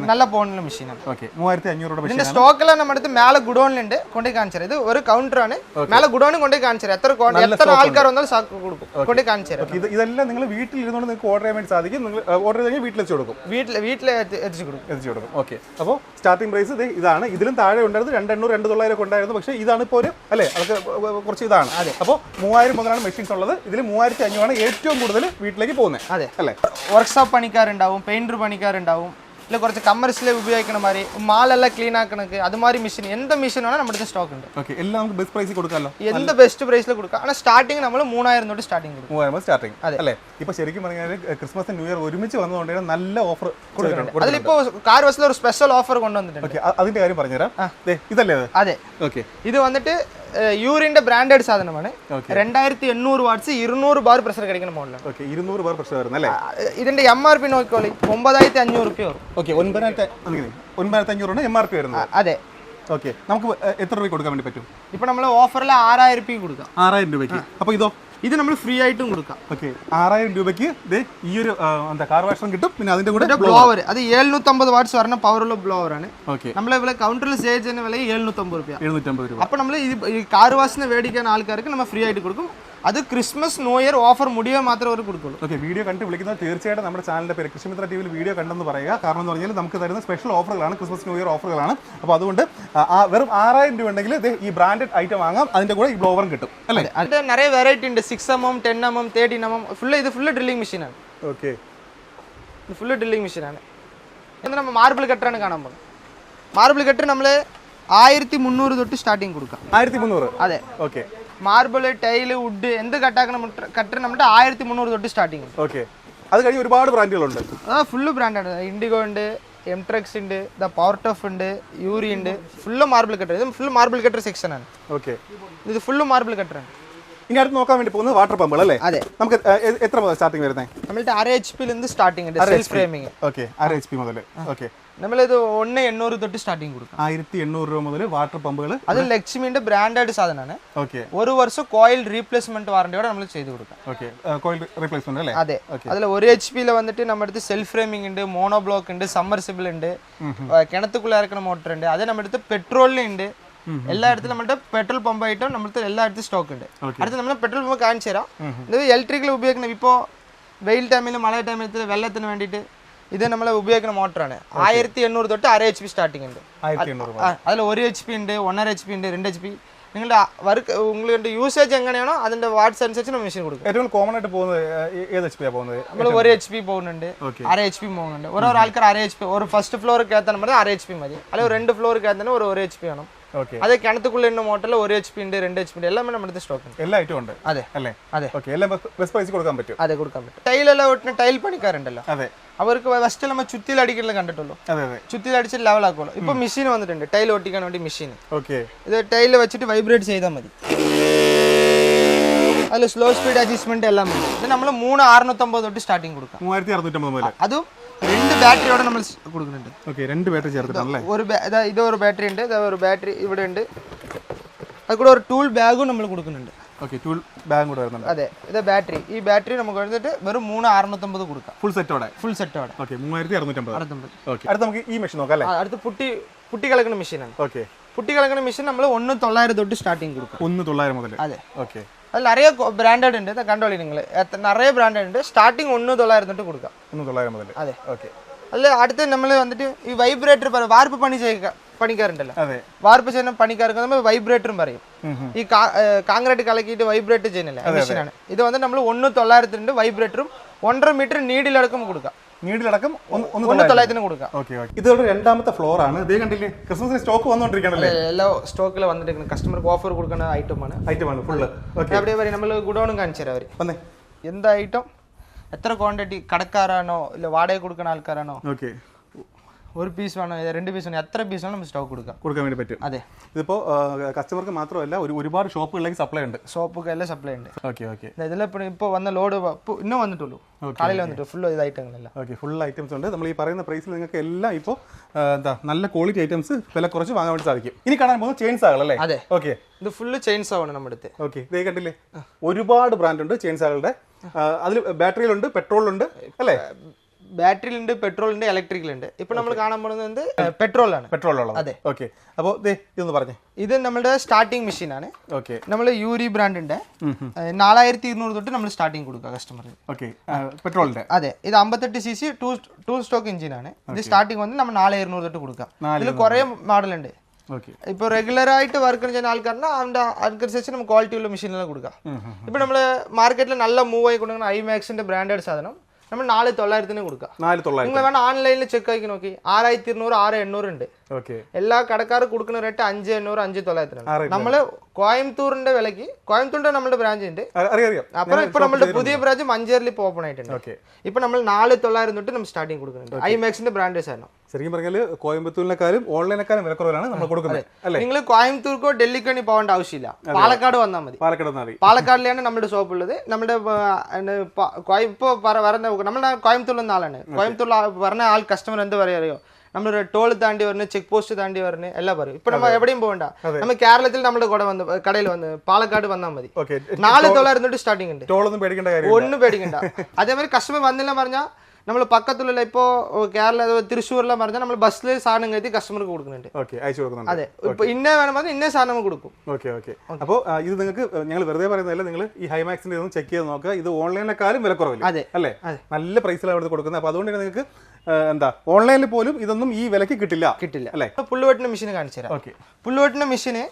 നല്ല പോണുള്ള മെഷീനാണ്. ഓക്കെ, 3500 രൂപ. ഇതിന്റെ സ്റ്റോക്ക് എല്ലാം നമ്മുടെ അടുത്ത് മേലെ ഗുഡോണിലുണ്ട്, കൊണ്ടേ കാണിച്ചാൽ. ഇത് ഒരു കൗണ്ടറാണ്, മേലെ ഗുഡോണിൽ കൊണ്ടേ കാണിച്ചാൽ എത്ര ആൾക്കാർ വന്നാലും സ്റ്റോക്ക് കൊടുക്കും, കൊണ്ടേ കാണിച്ചാൽ. ഇതെല്ലാം നിങ്ങൾ വീട്ടിൽ ഇരുന്നുകൊണ്ട് നിങ്ങൾക്ക് ഓർഡർ ചെയ്യാൻ വേണ്ടി സാധിക്കും. നിങ്ങൾ ഓർഡർ ചെയ്ത് വീട്ടിൽ എത്തിച്ചു കൊടുക്കും. വീട്ടിൽ എത്തിച്ചു കൊടുക്കും. ഓക്കെ, അപ്പോൾ സ്റ്റാർട്ടിംഗ് പ്രൈസ് ഇതാണ്. ഇതിലും താഴെ ഉണ്ടായിരുന്നു 2800 2900 ഒക്കെ ഉണ്ടായിരുന്നു. പക്ഷേ ഇതാണ് ഇപ്പോൾ ഒരു അല്ലേ അതൊക്കെ കുറച്ച് ഇതാണ്. അപ്പോൾ 3000 മുതലാണ് മെഷീൻസ് ഉള്ളത്. ഇതിൽ 3500 ആണ് ഏറ്റവും കൂടുതൽ വീട്ടിലേക്ക് പോകുന്നത്. അതെ അല്ലേ? വർക്ക്ഷോപ്പ് പണിക്കാരുണ്ടാവും, പെയിന്റർ പണിക്കാരുണ്ടാവും, இல்லை കുറച്ച് കമേഴ്സിൽ ഉപയോഗിക്കുന്ന மாதிரி മാലെല്ലാം ക്ലീൻ ആക്കണക്ക് അത് மாதிரி മെഷീൻ എന്ത് മെഷീൻ വേണം നമ്മുടെ സ്റ്റോക്ക് ഉണ്ട്. ഓക്കെ, എല്ലാം നമുക്ക് ബെസ്റ്റ് പ്രൈസിൽ കൊടുക്കാമല്ലോ. എന്ത് ബെസ്റ്റ് പ്രൈസിൽ കൊടുക്കാം. ஆனால் സ്റ്റാർട്ടിങ് നമ്മൾ 3000 തൊട്ട് സ്റ്റാർട്ടിങ് കൊടുക്കും. 3000 സ്റ്റാർട്ടിങ് അല്ലേ? ഇപ്പോൾ ശരിക്കും പറഞ്ഞാൽ ക്രിസ്മസ് ന്യൂ ഇയർ ഒരുമിച്ച് വന്നതുകൊണ്ട് നല്ല ഓഫർ കൊടുക്കുന്നുണ്ട്. അതിലിപ്പോൾ കാർ ബസ്സിൽ ഒരു സ്പെഷ്യൽ ഓഫർ കൊണ്ടുവന്നിട്ടുണ്ട്. ഓക്കെ, അതിന്റെ കാര്യം പറഞ്ഞുതരാം. ഇതല്ലേ അത്? അതെ. ഓക്കെ, ഇത് വന്നിട്ട് യൂറിന്റെ ബ്രാൻഡഡ് സാധനമാണ്. 2800 വാട്ട്സ് 200 ബാർ പ്രഷർ കഴിക്കുന്ന മോഡലാണ്. ഓക്കെ, 200 ബാർ പ്രഷർ വരുന്നത് അല്ലേ? ഇതിന്റെ MRP നോക്കിക്കോളി 9500 രൂപ വരും. ഓക്കെ, 9500 MRP വരുന്നത്. അതെ. ഓക്കെ, നമുക്ക് എത്ര രൂപ കൊടുക്കാൻ വേണ്ടി പറ്റും? ഇപ്പൊ നമ്മൾ ഓഫറിൽ 6000 രൂപയ്ക്ക് കൊടുക്കാം. 6000 രൂപയ്ക്ക്. അപ്പോൾ ഇതോ? ഇത് നമ്മൾ ഫ്രീ ആയിട്ടും കൊടുക്കാം. ഓക്കെ, 6000 രൂപയ്ക്ക് ഈ ഒരു എന്താ കാർ വാഷറും കിട്ടും. പിന്നെ അതിന്റെ കൂടെ ബ്ലോവർ, അത് 750 വാട്ട്സ് വരുന്ന പവറുള്ള ബ്ലോവർ ആണ്. ഓക്കെ, നമ്മൾ ഇവിടെ കൗണ്ടറിൽ സ്റ്റേജ് ചെയ്യുന്ന വില 750 രൂപ. 750 രൂപ. അപ്പോൾ നമ്മൾ ഈ കാർ വാഷിന് മേടിക്കുന്ന ആൾക്കാർക്ക് നമ്മൾ ഫ്രീ ആയിട്ട് കൊടുക്കും. അത് ക്രിസ്മസ് ന്യൂ ഇയർ ഓഫർ മുടിയാൽ മാത്രമേ അവർ കൊടുക്കുള്ളൂ. ഓക്കെ, വീഡിയോ കണ്ട് വിളിക്കുന്നത് തീർച്ചയായിട്ടും നമ്മുടെ ചാനലിന്റെ പേര് കൃഷിമിത്ര ടിവിയിൽ വീഡിയോ കണ്ടെന്ന് പറയുക. കാരണം എന്ന് പറഞ്ഞാൽ നമുക്ക് തരുന്ന സ്പെഷ്യൽ ഓഫറുകളാണ്, ക്രിസ്മസ് ന്യൂ ഇയർ ഓഫറുകളാണ്. അപ്പോൾ അതുകൊണ്ട് വെറും 6000 രൂപ ഉണ്ടെങ്കിൽ ഈ ബ്രാൻഡഡ് ഐറ്റം വാങ്ങാം. അതിന്റെ കൂടെ ഈ ബ്ലോവറും കിട്ടും അല്ലേ? അത് നിറയെ വെറൈറ്റി ഉണ്ട്. 6mm, 10mm, 13mm ഇത് ഫുള്ള് ഡ്രില്ലിംഗ് മെഷീനാണ്. ഓക്കെ, ഇത് ഫുള്ള് ഡ്രില്ലിംഗ് മെഷീനാണ്. ഇത് നമ്മൾ മാർബിൾ കട്ടറാണ് കാണാൻ പോകുന്നത്. മാർബിൾ കട്ടർ നമ്മൾ 1300 തൊട്ട് സ്റ്റാർട്ടിങ് കൊടുക്കാം. 1300? അതെ. ഓക്കെ, മാർബിൾ, ടൈല്, വുഡ് എന്ത് കട്ടാക്കണം കട്ടർ നമ്മുടെ 1300 തൊട്ട് സ്റ്റാർട്ടിങ്. ഓക്കെ, അത് കഴിഞ്ഞ് ഒരുപാട് ബ്രാൻഡുകളുണ്ട്. ഫുള്ള് ബ്രാൻഡാണ്. ഇൻഡിഗോ ഉണ്ട്, എംട്രെക്സ് ഉണ്ട്, പവർ ടഫ് ഉണ്ട്, യൂറി ഉണ്ട്. Full marble cutter. ഇത് ഫുള്ള് മാർബിൾ കട്ടർ സെക്ഷൻ ആണ്. ഓക്കെ, ഇത് ഫുള്ള് മാർബിൾ കട്ടറാണ്. ഇനി അടുത്ത് നോക്കാൻ വേണ്ടി പോകുന്നത് വാട്ടർ പമ്പുകൾ അല്ലേ? അതെ. നമുക്ക് എത്ര മുതൽ സ്റ്റാർട്ടിങ് വരുന്നത്? നമ്മളുടെ 6 HP സ്റ്റാർട്ടിങ് ഉണ്ട്. Self framing. ഓക്കെ, 6 HP മുതൽ. ഓക്കെ, നമ്മളിത് 1800 തൊട്ട് സ്റ്റാർട്ടിങ് കൊടുക്കാം. 1800 രൂപ മുതൽ വാട്ടർ പമ്പുകൾ. അത് ലക്ഷ്മിന്റെ ബ്രാൻഡഡ് സാധനമാണ്. ഓക്കെ, 1 വർഷം കോയിൽ റീപ്ലേസ്മെന്റ് വാറന്റിയോടെ നമ്മൾ ചെയ്ത് കൊടുക്കാം. ഓക്കെ, കോയിൽ റീപ്ലേസ്മെന്റ് അല്ലേ? അതെ. അതിൽ 1 HP വന്നിട്ട് നമ്മുടെ അടുത്ത് സെൽഫ് ഫ്രെയിമിംഗ് ഉണ്ട്, മോണോ ബ്ലോക്ക് ഉണ്ട്, സമ്മർസിബിൾ ഉണ്ട്, കിണത്തുക്കുള്ള ഇറക്കുന്ന മോട്ടർ ഉണ്ട്. അത് നമ്മുടെ അടുത്ത് പെട്രോളിനുണ്ട്. എല്ലായിടത്തും നമ്മുടെ പെട്രോൾ പമ്പ് ആയിട്ടും നമ്മുടെ എല്ലായിടത്തും സ്റ്റോക്ക് ഉണ്ട്. അടുത്ത് നമ്മൾ പെട്രോൾ പമ്പ് കാണിച്ചു തരാം. ഇത് ഇലക്ട്രിക്കൽ ഉപയോഗിക്കുന്നത് ഇപ്പോൾ വെയിൽ ടൈമിൽ മഴ ടൈമിൽ വെള്ളത്തിന് വേണ്ടിയിട്ട് ഇത് നമ്മൾ ഉപയോഗിക്കുന്ന മോട്ടറാണ്. 1800 തൊട്ട് 6 HP സ്റ്റാർട്ടിംഗ് ഉണ്ട്. അതിൽ 1 HP ഉണ്ട്, 1.5 HP ഉണ്ട്, 2 HP. നിങ്ങളുടെ വർക്ക് ഉങ്ങളുടെ യൂസേജ് എങ്ങനെയാണോ അതിന്റെ വാട്ട്സ് അനുസരിച്ച് നമ്മൾ മെഷീൻ കൊടുക്കും. ഏറ്റവും കോമൺ ആയിട്ട് പോകുന്നത് ഏത് HP ആണ് പോകുന്നത്? നമ്മൾ 1 HP പോകുന്നുണ്ട്, 6 HP പോകുന്നുണ്ട്. ഓരോ ആൾക്കാർ 6 HP. ഒരു ഫസ്റ്റ് ഫ്ലോർ കേത്താൻ പറഞ്ഞാൽ 6 HP മതി. അല്ലെങ്കിൽ 2 ഫ്ലോർ കേത്താൻ ഒരു 1 HP വേണം. അതെ, കിണത്തുക്കുള്ള മോട്ടറിൽ 1 HP ഉണ്ട്, 2 HP ഉണ്ട്, എല്ലാം നമ്മുടെ സ്റ്റോക്ക് ഉണ്ട്. എല്ലാ ഐറ്റം ഉണ്ട്. അതെ അല്ലേ? അതെ. ഓക്കെ, എല്ലാം ബെസ്റ്റ് പ്രൈസ് കൊടുക്കാൻ പറ്റും. അതെ, കൊടുക്കാൻ പറ്റും. ടൈലെല്ലാം ഒട്ടിന് ടൈൽ പണിക്കാരുണ്ടല്ലോ, അതെ, അവർക്ക് ഫസ്റ്റ് നമ്മൾ ചുറ്റിൽ അടിക്കുന്നത് കണ്ടിട്ടുള്ളൂ. അതെ അതെ, ചുറ്റിൽ അടിച്ച് ലെവലാക്കുള്ളൂ. ഇപ്പൊ മെഷീൻ വന്നിട്ടുണ്ട് ടൈൽ ഒട്ടിക്കാൻ വേണ്ടി മെഷീൻ. ഓക്കെ, ഇത് ടൈലിൽ വെച്ചിട്ട് വൈബ്രേറ്റ് ചെയ്താൽ മതി. അതിൽ സ്ലോ സ്പീഡ് അഡ്ജസ്റ്റ്മെന്റ് എല്ലാം ഉണ്ട്. ഇത് നമ്മൾ 3650 തൊട്ട് സ്റ്റാർട്ടിങ് കൊടുക്കാം. 3650 മുതൽ. അതും 2 ബാറ്ററിയോടെ നമ്മൾ കൊടുക്കുന്നുണ്ട്. ഓക്കെ, 2 ബാറ്ററി ചേർത്തിട്ടാണല്ലേ? ഇത് ഒരു ബാറ്ററി ഉണ്ട്, ഒരു ബാറ്ററി ഇവിടെ ഉണ്ട്. അത് കൂടെ ഒരു ടൂൾ ബാഗും നമ്മൾ കൊടുക്കുന്നുണ്ട്. ഓക്കെ, ടൂൾ ബാഗും കൂടെ വരുന്നുണ്ട്. അതെ, ഇത് ബാറ്ററി. ഈ ബാറ്ററി നമുക്ക് എടുത്തിട്ട് വെറും 3650 കൊടുക്കാം. ഫുൾ സെറ്റോടെ? ഫുൾ സെറ്റോടെ. ഓക്കെ, 3650. ഓക്കെ, അടുത്ത നമുക്ക് ഈ മെഷീൻ നോക്കാം അല്ലേ? അടുത്ത് പുട്ടി കളക്കുന്ന മെഷീനാണ്. ഓക്കെ, പുട്ടി കളക്കുന്ന മെഷീൻ നമ്മൾ 1900 തൊട്ട് സ്റ്റാർട്ടിങ് കൊടുക്കും. 1900 മുതൽ. അതെ. ഓക്കെ, അതിൽ നിറയെ ബ്രാൻഡഡ് ഉണ്ട്. കണ്ടോളി നിങ്ങൾ, നിറയെ ബ്രാൻഡഡ് ഉണ്ട്. സ്റ്റാർട്ടിങ് 1900 തൊട്ട് കൊടുക്കാം. 1900 മുതൽ. അതെ. ഓക്കെ, അല്ല അടുത്ത് നമ്മൾ വന്നിട്ട് ഈ വൈബ്രേറ്റർ വാർപ്പ് പണി പണിക്കാറുണ്ടല്ലോ, അതെ, വാർപ്പ് ചെയ്യുന്ന പണിക്കാർക്ക് നമ്മൾ വൈബ്രേറ്ററും പറയും. ഈ കാങ്ക്രീറ്റ് കലക്കിയിട്ട് വൈബ്രേറ്റ് ചെയ്യുന്നില്ല മെഷീനാണ് ഇത്. വന്നിട്ട് നമ്മൾ 1900 വൈബ്രേറ്ററും 1.5 മീറ്റർ നീഡിലടക്കം കൊടുക്കാം. നീഡിലടക്കം 1900 കൊടുക്കാം. ഓക്കെ, ഓക്കെ, ഇതൊരു രണ്ടാമത്തെ ഫ്ലോർ ആണ്. ഇതേ കണ്ടില്ലേ, ക്രിസ്മസിന് സ്റ്റോക്ക് വന്നുകൊണ്ടിരിക്കണല്ലേ? എല്ലാ സ്റ്റോക്കിൽ വന്നിട്ട് കസ്റ്റമർക്ക് ഓഫർ കൊടുക്കുന്ന ഐറ്റമാണ് ഫുള്ള്. ഓക്കെ, അവിടെ പറയും നമ്മൾ ഗുഡൗണും കാണിച്ചു തരാം. അവർ വന്നേ, എന്താ ഐറ്റം, എത്ര ക്വാണ്ടിറ്റി, കടക്കാരാണോ ഇല്ല വാടക കൊടുക്കുന്ന ആൾക്കാരാണോ, ഓക്കെ, 1 പീസ് വേണോ 2 പീസ് വേണോ, എത്ര പീസ് വേണം സ്റ്റോക്ക് കൊടുക്കാൻ വേണ്ടി പറ്റും. അതെ, ഇതിപ്പോ കസ്റ്റമർക്ക് മാത്രമല്ല ഒരുപാട് ഷോപ്പുകളിലേക്ക് സപ്ലൈ ഉണ്ട്. ഷോപ്പൊക്കെ എല്ലാം സപ്ലൈ ഉണ്ട്. ഓക്കെ, ഓക്കെ, ഇതിൽ ഇപ്പോൾ വന്ന ലോഡ് ഇന്നും വന്നിട്ടുള്ളൂ. കാലയിൽ വന്നിട്ട് ഫുൾ ഇത് ഐറ്റങ്ങളെല്ലാം. ഓക്കെ, ഫുൾ ഐറ്റംസ് ഉണ്ട്. നമ്മൾ ഈ പറയുന്ന പ്രൈസിൽ നിങ്ങൾക്ക് എല്ലാം ഇപ്പോൾ എന്താ നല്ല ക്വാളിറ്റി ഐറ്റംസ് വില കുറച്ച് വാങ്ങാൻ വേണ്ടി സാധിക്കും. ഇനി കാണാൻ പോകുന്നത് ചെയിൻസ് ആകളല്ലേ? അതെ, ഓക്കെ. ഇത് ഫുള്ള് ചെയിൻസ് ആണ് നമ്മുടെ അടുത്ത്. ഓക്കെ, ഇതേ കണ്ടില്ലേ, ഒരുപാട് ബ്രാൻഡ് ഉണ്ട് ചെയിൻസ് ആകളുടെ. അതിൽ ബാറ്ററിയിലുണ്ട്, പെട്രോളുണ്ട് അല്ലേ? ബാറ്ററിയിലുണ്ട്, പെട്രോളുണ്ട്, ഇലക്ട്രിക്കലുണ്ട്. ഇപ്പൊ നമ്മൾ കാണാൻ പോകുന്നത് പെട്രോളാണ്. പെട്രോളുള്ളത്. അതെ. ഓക്കെ, അപ്പോൾ ഇതൊന്ന് പറഞ്ഞേ. ഇത് നമ്മുടെ സ്റ്റാർട്ടിംഗ് മെഷീനാണ്. ഓക്കെ, നമ്മൾ യൂരി ബ്രാൻഡിന്റെ 4200 തൊട്ട് നമ്മൾ സ്റ്റാർട്ടിംഗ് കൊടുക്കുക കസ്റ്റമറിന്. ഓക്കെ, പെട്രോളിന്റെ. അതെ, ഇത് 58cc ടൂ സ്റ്റോക്ക് എഞ്ചിനാണ്. ഇത് സ്റ്റാർട്ടിംഗ് വന്ന് നമ്മൾ 4200 തൊട്ട് കൊടുക്കാം. ഇതിൽ കുറെ മോഡൽ ഉണ്ട്. ഇപ്പൊ റെഗുലർ ആയിട്ട് വർക്ക് ചെയ്യുന്ന ആൾക്കാരുടെ അതിന്റെ അനുസരിച്ച് നമുക്ക് ക്വാളിറ്റി ഉള്ള മെഷീനെല്ലാം കൊടുക്കാം. ഇപ്പൊ നമ്മള് മാർക്കറ്റിൽ നല്ല മൂവ് ആയി കൊടുക്കുന്ന ഐമാക്സിന്റെ ബ്രാൻഡഡ് സാധനം നമ്മൾ 4900 കൊടുക്കാം. നിങ്ങൾ വേണം ഓൺലൈനിൽ ചെക്ക് ആക്കി നോക്കി. 6200, 6800 ഉണ്ട്. എല്ലാ കടക്കാർ കൊടുക്കുന്ന റേറ്റ് 5800, 5900. നമ്മള് കോയമ്പത്തൂരിന്റെ വിലക്ക്, കോയമ്പത്തൂരിന്റെ നമ്മുടെ ബ്രാഞ്ച് ഉണ്ട്. അപ്പൊ ഇപ്പൊ നമ്മുടെ പുതിയ ബ്രാഞ്ച് മഞ്ചേരിയിൽ ഇപ്പൊ ഓപ്പൺ ആയിട്ടുണ്ട്. ഇപ്പൊ നമ്മൾ 4900 തൊട്ട് നമ്മൾ സ്റ്റാർട്ടിങ് കൊടുക്കുന്നുണ്ട്. ഐമാക്സിന്റെ ബ്രാൻഡ് സാധനം. ശരിക്കും പറഞ്ഞാൽ കോയമ്പത്തൂരിനെക്കാളും ഓൺലൈനെക്കാളും വിലക്കുറവിലാണ് നമ്മൾ കൊടുക്കുന്നത്. നിങ്ങൾ കോയമ്പത്തൂർക്കോ ഡൽഹിക്കോ പോകേണ്ട ആവശ്യമില്ല. പാലക്കാട് വന്നാൽ മതി. പാലക്കാടിലാണ് നമ്മുടെ ഷോപ്പ് ഉള്ളത്. നമ്മുടെ ഇപ്പൊ പറഞ്ഞ നമ്മുടെ കോയമ്പത്തൂരിൽ ആളാണ്. കോയമ്പത്തൂരിൽ പറഞ്ഞ ആൾ കസ്റ്റമർ എന്ത് പറയാറിയോ, നമ്മൾ ടോൾ താണ്ടി വരുന്നത്, ചെക്ക് പോസ്റ്റ് താണ്ടി വരുന്നത് എല്ലാം പറയും. ഇപ്പൊ നമ്മൾ എവിടെയും പോകണ്ട. നമ്മൾ കേരളത്തിൽ നമ്മുടെ കടയിൽ വന്ന് പാലക്കാട് വന്നാൽ മതി. 4900 സ്റ്റാർട്ടിംഗ് ഉണ്ട്. ഒന്നും പേടിക്കണ്ട. അതേമാതിരി കസ്റ്റമർ വന്നില്ല പറഞ്ഞാൽ നമ്മൾ പക്കത്തുള്ള ഇപ്പോ കേരള തൃശ്ശൂരിലെ പറഞ്ഞാൽ നമ്മൾ ബസ്സിൽ സാധനം കയറ്റി കസ്റ്റമർക്ക് കൊടുക്കുന്നുണ്ട്. അതെ, ഇപ്പൊ ഇന്ന വേണം പറഞ്ഞാൽ ഇന്ന സാധനം കൊടുക്കും. അപ്പോൾ ഇത് നിങ്ങൾക്ക് ഞങ്ങൾ വെറുതെ പറയുന്നതല്ല, നിങ്ങൾ ഈ ഹൈമാക്സിന്റെ ഒന്ന് ചെക്ക് ചെയ്ത് നോക്കുക. ഇത് ഓൺലൈനിനെക്കാളും വിലക്കുറവില്ല. അതെ അല്ലേ? നല്ല പ്രൈസിലാണ് അവിടെ കൊടുക്കുന്നത്. അപ്പൊ അതുകൊണ്ട് നിങ്ങൾക്ക് എന്താ ഓൺലൈനിൽ പോലും ഇതൊന്നും ഈ വിലക്ക് കിട്ടില്ല അല്ലേ? പുല്ലുവെട്ടിന്റെ മെഷീൻ കാണിച്ചു തരാം. പുല്ലുവെട്ടിന്റെ മെഷീന്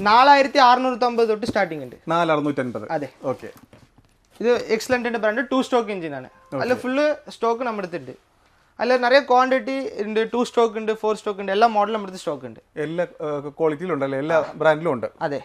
4650 തൊട്ട് സ്റ്റാർട്ടിംഗ് ഉണ്ട്. 4650. അതെ. ഓക്കെ, ഇത് എക്സലന്റിന്റെ ബ്രാൻഡ് 2 സ്റ്റോക്ക് എഞ്ചിനാണ്. അല്ല ഫുള്ള് സ്റ്റോക്ക് നമ്മുടെ അടുത്തുണ്ട്. അല്ല നിറയെ ക്വാണ്ടിറ്റി ഉണ്ട്. 2 സ്റ്റോക്ക് ഉണ്ട്, 4 സ്റ്റോക്ക് ഉണ്ട്, എല്ലാ മോഡലും നമ്മുടെ സ്റ്റോക്ക് ഉണ്ട്. എല്ലാ ക്വാളിറ്റിയിലും ഉണ്ടല്ലേ? എല്ലാ ബ്രാൻഡിലും ഉണ്ട്. അതെ.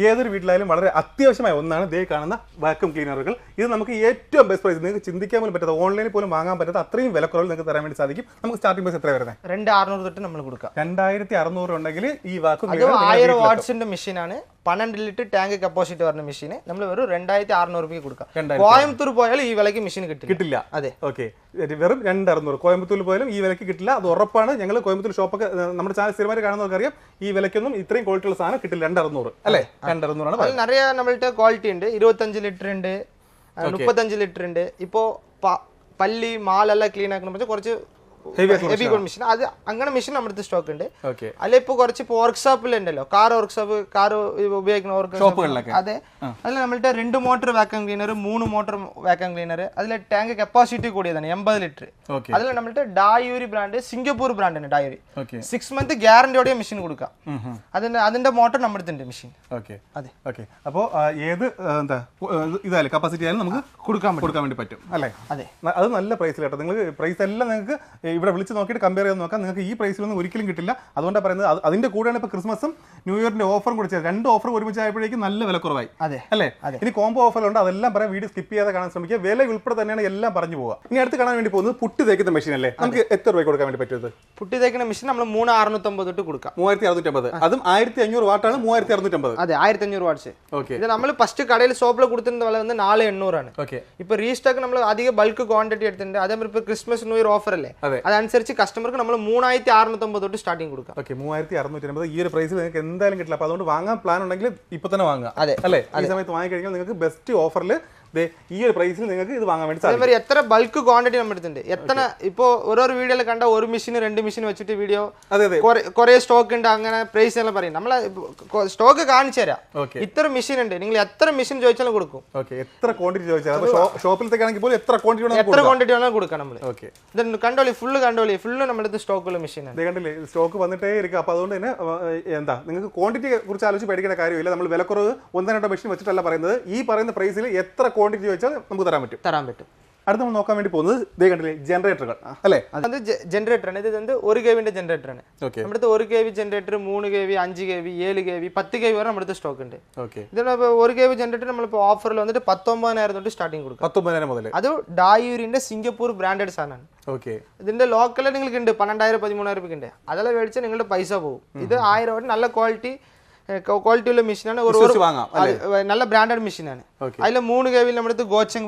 ഏതൊരു വീട്ടിലായാലും വളരെ അത്യാവശ്യമായ ഒന്നാണ് ദേ കാണുന്ന വാക്യൂം ക്ലീനറുകൾ. ഇത് നമുക്ക് ഏറ്റവും ബെസ്റ്റ് പ്രൈസ്, നിങ്ങൾക്ക് ചിന്തിക്കാൻ പോലും പറ്റാത്ത, ഓൺലൈനിൽ പോലും വാങ്ങാൻ പറ്റാത്ത അത്രയും വിലക്കുറവിൽ നിങ്ങൾക്ക് തരാൻ വേണ്ടി സാധിക്കും. നമുക്ക് സ്റ്റാർട്ടിംഗ് പ്രൈസ് എത്ര വരുന്നത്? 2600 തൊട്ട് നമ്മൾ കൊടുക്കാം. 2600 ഉണ്ടെങ്കിൽ ഈ വാക്യൂം 1000 വാട്ട്സിന്റെ മെഷീനാണ്. 12 ലിറ്റർ ടാങ്ക് കപ്പാസിറ്റി വരുന്ന മെഷീന് നമ്മൾ വെറും 2600 രൂപയ്ക്ക് കൊടുക്കാം. കോയമ്പത്തൂർ പോയാലും ഈ വിലക്ക് മെഷീൻ കിട്ടില്ല. അതെ. ഓക്കെ, വെറും 2600. കോയമ്പത്തൂരിൽ പോയാലും ഈ വിലക്ക് കിട്ടില്ല. അത് ഉറപ്പാണ്. ഞങ്ങൾ കോയമ്പത്തൂർ ഷോപ്പൊക്കെ നമ്മുടെ ചാനൽ സ്ഥിരമായിട്ട് കാണുന്നവർക്ക് അറിയാം. ഈ വിലക്കൊന്നും ഇത്രയും ക്വാളിറ്റി ഉള്ള സാധനം കിട്ടില്ല. 2600 അല്ലേ? 2600 ആണ്. നിറയെ നമ്മളുടെ ക്വാളിറ്റി ഉണ്ട്. 25 ലിറ്റർ ഉണ്ട്, 35 ലിറ്റർ ഉണ്ട്. ഇപ്പോ പല്ലി മാലെല്ലാം ക്ലീൻ ആക്കുന്ന കുറച്ച് ഹെവി മെഷീൻ, അത് അങ്ങനെ മെഷീൻ നമ്മുടെ സ്റ്റോക്ക് ഉണ്ട്. അല്ല ഇപ്പൊ കുറച്ച് വർക്ക്ഷോപ്പിലുണ്ടല്ലോ, കാർ വർക്ക്ഷോപ്പ്, കാർ ഉപയോഗിക്കുന്ന വർക്ക്ഷോപ്പ്. അതെ, അതിൽ നമ്മളുടെ 2 motor vacuum cleaner, 3 motor vacuum cleaner. അതിലെ ടാങ്ക് കപ്പാസിറ്റി കൂടിയതാണ് 80 ലിറ്റർ. അതിൽ നമ്മളുടെ ഡായൂരി ബ്രാൻഡ്, സിംഗപ്പൂർ ബ്രാൻഡാണ് ഡായൂരി. 6 മന്ത് ഗ്യാരണ്ടിയോടെ മെഷീൻ കൊടുക്കാം. അതിന്റെ മോട്ടർ നമ്മുടെ ഉണ്ട് മെഷീൻ. അതെ. അപ്പോ ഏത് ഇതായാലും കപ്പാസിറ്റി ആയാലും നമുക്ക് കൊടുക്കാൻ വേണ്ടി പറ്റും അല്ലേ? അതെ. അത് നല്ല പ്രൈസിലാട്ടോ. നിങ്ങൾക്ക് പ്രൈസ് എല്ലാം നിങ്ങൾക്ക് ഇവിടെ വിളിച്ച് നോക്കിയിട്ട് കമ്പയർ ചെയ്ത് നോക്കാം. നിങ്ങൾക്ക് ഈ പ്രൈസിലൊന്നും ഒരിക്കലും കിട്ടില്ല. അതുകൊണ്ടാണ് പറയുന്നത്. അതിന്റെ കൂടെയാണ് ഇപ്പോൾ ക്രിസ്മസും ന്യൂ ഇയറിന്റെ ഓഫറും കൂടി ചെയ്തത്. 2 ഓഫർ ഒരുമിച്ച് ആയപ്പോഴേക്കും നല്ല വിലക്കുറവായി അല്ലേ? ഇനി കോംബോ ഓഫറുണ്ട്, അതെല്ലാം പറയാം. വീഡിയോ സ്കിപ്പ് ചെയ്യാതെ കാണാൻ ശ്രമിക്കുക. വില ഉൾപ്പെടെ തന്നെയാണ് എല്ലാം പറഞ്ഞു പോവുക. ഇനി അടുത്ത് കാണാൻ വേണ്ടി പോകുന്നത് പുട്ടി തേക്കുന്ന മെഷീൻ അല്ലേ? നമുക്ക് എത്ര രൂപ കൊടുക്കാൻ വേണ്ടി പറ്റുന്നത്? പുട്ടി തേക്കുന്ന മെഷീൻ നമ്മൾ 3650 തൊട്ട് കൊടുക്കാം. 3650. അതും 1500 വാട്ടാണ്. 3650. അതെ, 1500 വാട്ട്സ്. ഇത് നമ്മൾ ഫസ്റ്റ് കടയിൽ ഷോപ്പിൽ കൊടുത്തിരുന്ന വില വന്ന് 4800 ആണ്. ഇപ്പൊ റീസ്റ്റോക്ക് നമ്മൾ അധികം ബൾക്ക് ക്വാണ്ടിറ്റി എടുത്തിട്ടുണ്ട്. അതേപോലെ ഇപ്പൊ ക്രിസ്മസ് ന്യൂ ഇയർ ഓഫർ അല്ലേ? അതനുസരിച്ച് കസ്റ്റമർക്ക് നമ്മൾ 3650 തൊട്ട് സ്റ്റാർട്ടിംഗ് കൊടുക്കാം. 3650. ഈ ഒരു പ്രൈസിൽ നിങ്ങൾക്ക് എന്തായാലും കിട്ടില്ല. അപ്പൊ അതുകൊണ്ട് വാങ്ങാൻ പ്ലാൻ ഉണ്ടെങ്കിൽ ഇപ്പൊ തന്നെ വാങ്ങുക അല്ലേ? ഈ സമയത്ത് വാങ്ങിക്കഴിഞ്ഞാൽ നിങ്ങൾക്ക് ബെസ്റ്റ് ഓഫറിൽ ഈ ഒരു പ്രൈസിൽ നിങ്ങൾക്ക് ഇത് വാങ്ങാൻ വേണ്ടി സാധിക്കും. എത്ര ബൾക്ക് ക്വാണ്ടിറ്റി നമ്മൾ എടുത്തിട്ടുണ്ട്. എത്ര ഇപ്പോ ഓരോ വീഡിയോയിൽ കണ്ട 1 മെഷീൻ 2 മെഷീൻ വെച്ചിട്ട് വീഡിയോ കുറെ സ്റ്റോക്ക് ഉണ്ട് അങ്ങനെ പ്രൈസ് എല്ലാം പറയും. നമ്മളെ സ്റ്റോക്ക് കാണിച്ചു തരാം. ഇത്ര മെഷീൻ ഉണ്ട്, നിങ്ങൾ എത്ര മെഷീൻ ചോദിച്ചാലും കൊടുക്കും. എത്ര ക്വാണ്ടിറ്റി ചോദിച്ചാൽ ഷോപ്പിലത്തേക്കാണെങ്കിൽ പോലും എത്ര ക്വാണ്ടിറ്റി വേണമെങ്കിൽ കൊടുക്കാം നമ്മൾ. കണ്ടോളി, ഫുള്ള് നമ്മുടെ സ്റ്റോക്കുള്ള മെഷീനാണ്. കണ്ടില്ലേ, സ്റ്റോക്ക് വന്നിട്ടേ ഇരിക്കും. അപ്പൊ അതുകൊണ്ട് തന്നെ എന്താ നിങ്ങൾക്ക് ക്വാണ്ടിറ്റിയെ കുറിച്ച് ആലോചിച്ച് പേടിക്കേണ്ട കാര്യമില്ല. നമ്മൾ വിലക്കുറവ് 1-2 മെഷീൻ വെച്ചിട്ടല്ല പറയുന്നത്. ഈ പറയുന്ന പ്രൈസിൽ എത്ര ക്വാണ്ടിറ്റി ചോദിച്ചാൽ നമുക്ക് തരാൻ പറ്റും. അടുത്ത് നമ്മൾ നോക്കാൻ വേണ്ടി പോകുന്നത് ഇതേ കണ്ടില്ലേ, ജനറേറ്ററുകൾ അല്ലേ? അത് ജനറേറ്റർ ആണ്. ഇത് 1 kV ജനറേറ്റർ ആണ്. നമ്മുടെ 1 kV generator, 3 kV, 5 kV, 7 kV, 10 kV വരെ നമ്മുടെ സ്റ്റോക്ക് ഉണ്ട്. ഇതിന് 1 kV ജനറേറ്റർ നമ്മളിപ്പോൾ ഓഫറിൽ വന്നിട്ട് 19,000 തൊട്ട് സ്റ്റാർട്ടിംഗ് കൊടുക്കും. 19,000 മുതൽ. അത് ഡായൂരിന്റെ സിംഗപ്പൂർ ബ്രാൻഡഡ് സാധനമാണ്. ഇതിന്റെ ലോക്കൽ നിങ്ങൾക്ക് ഉണ്ട് 12,000 13,000 രൂപയ്ക്ക് ഉണ്ട്. അതെല്ലാം മേടിച്ചാൽ നിങ്ങളുടെ പൈസ പോകും. ഇത് 1000 നല്ല ക്വാളിറ്റി ക്വാളിറ്റി ഉള്ള മെഷീനാണ്. വാങ്ങാം നല്ല ബ്രാൻഡഡ് മെഷീനാണ്. അതിൽ 3 കെവി നമ്മുടെ അടുത്ത് ഗോച്ചങ്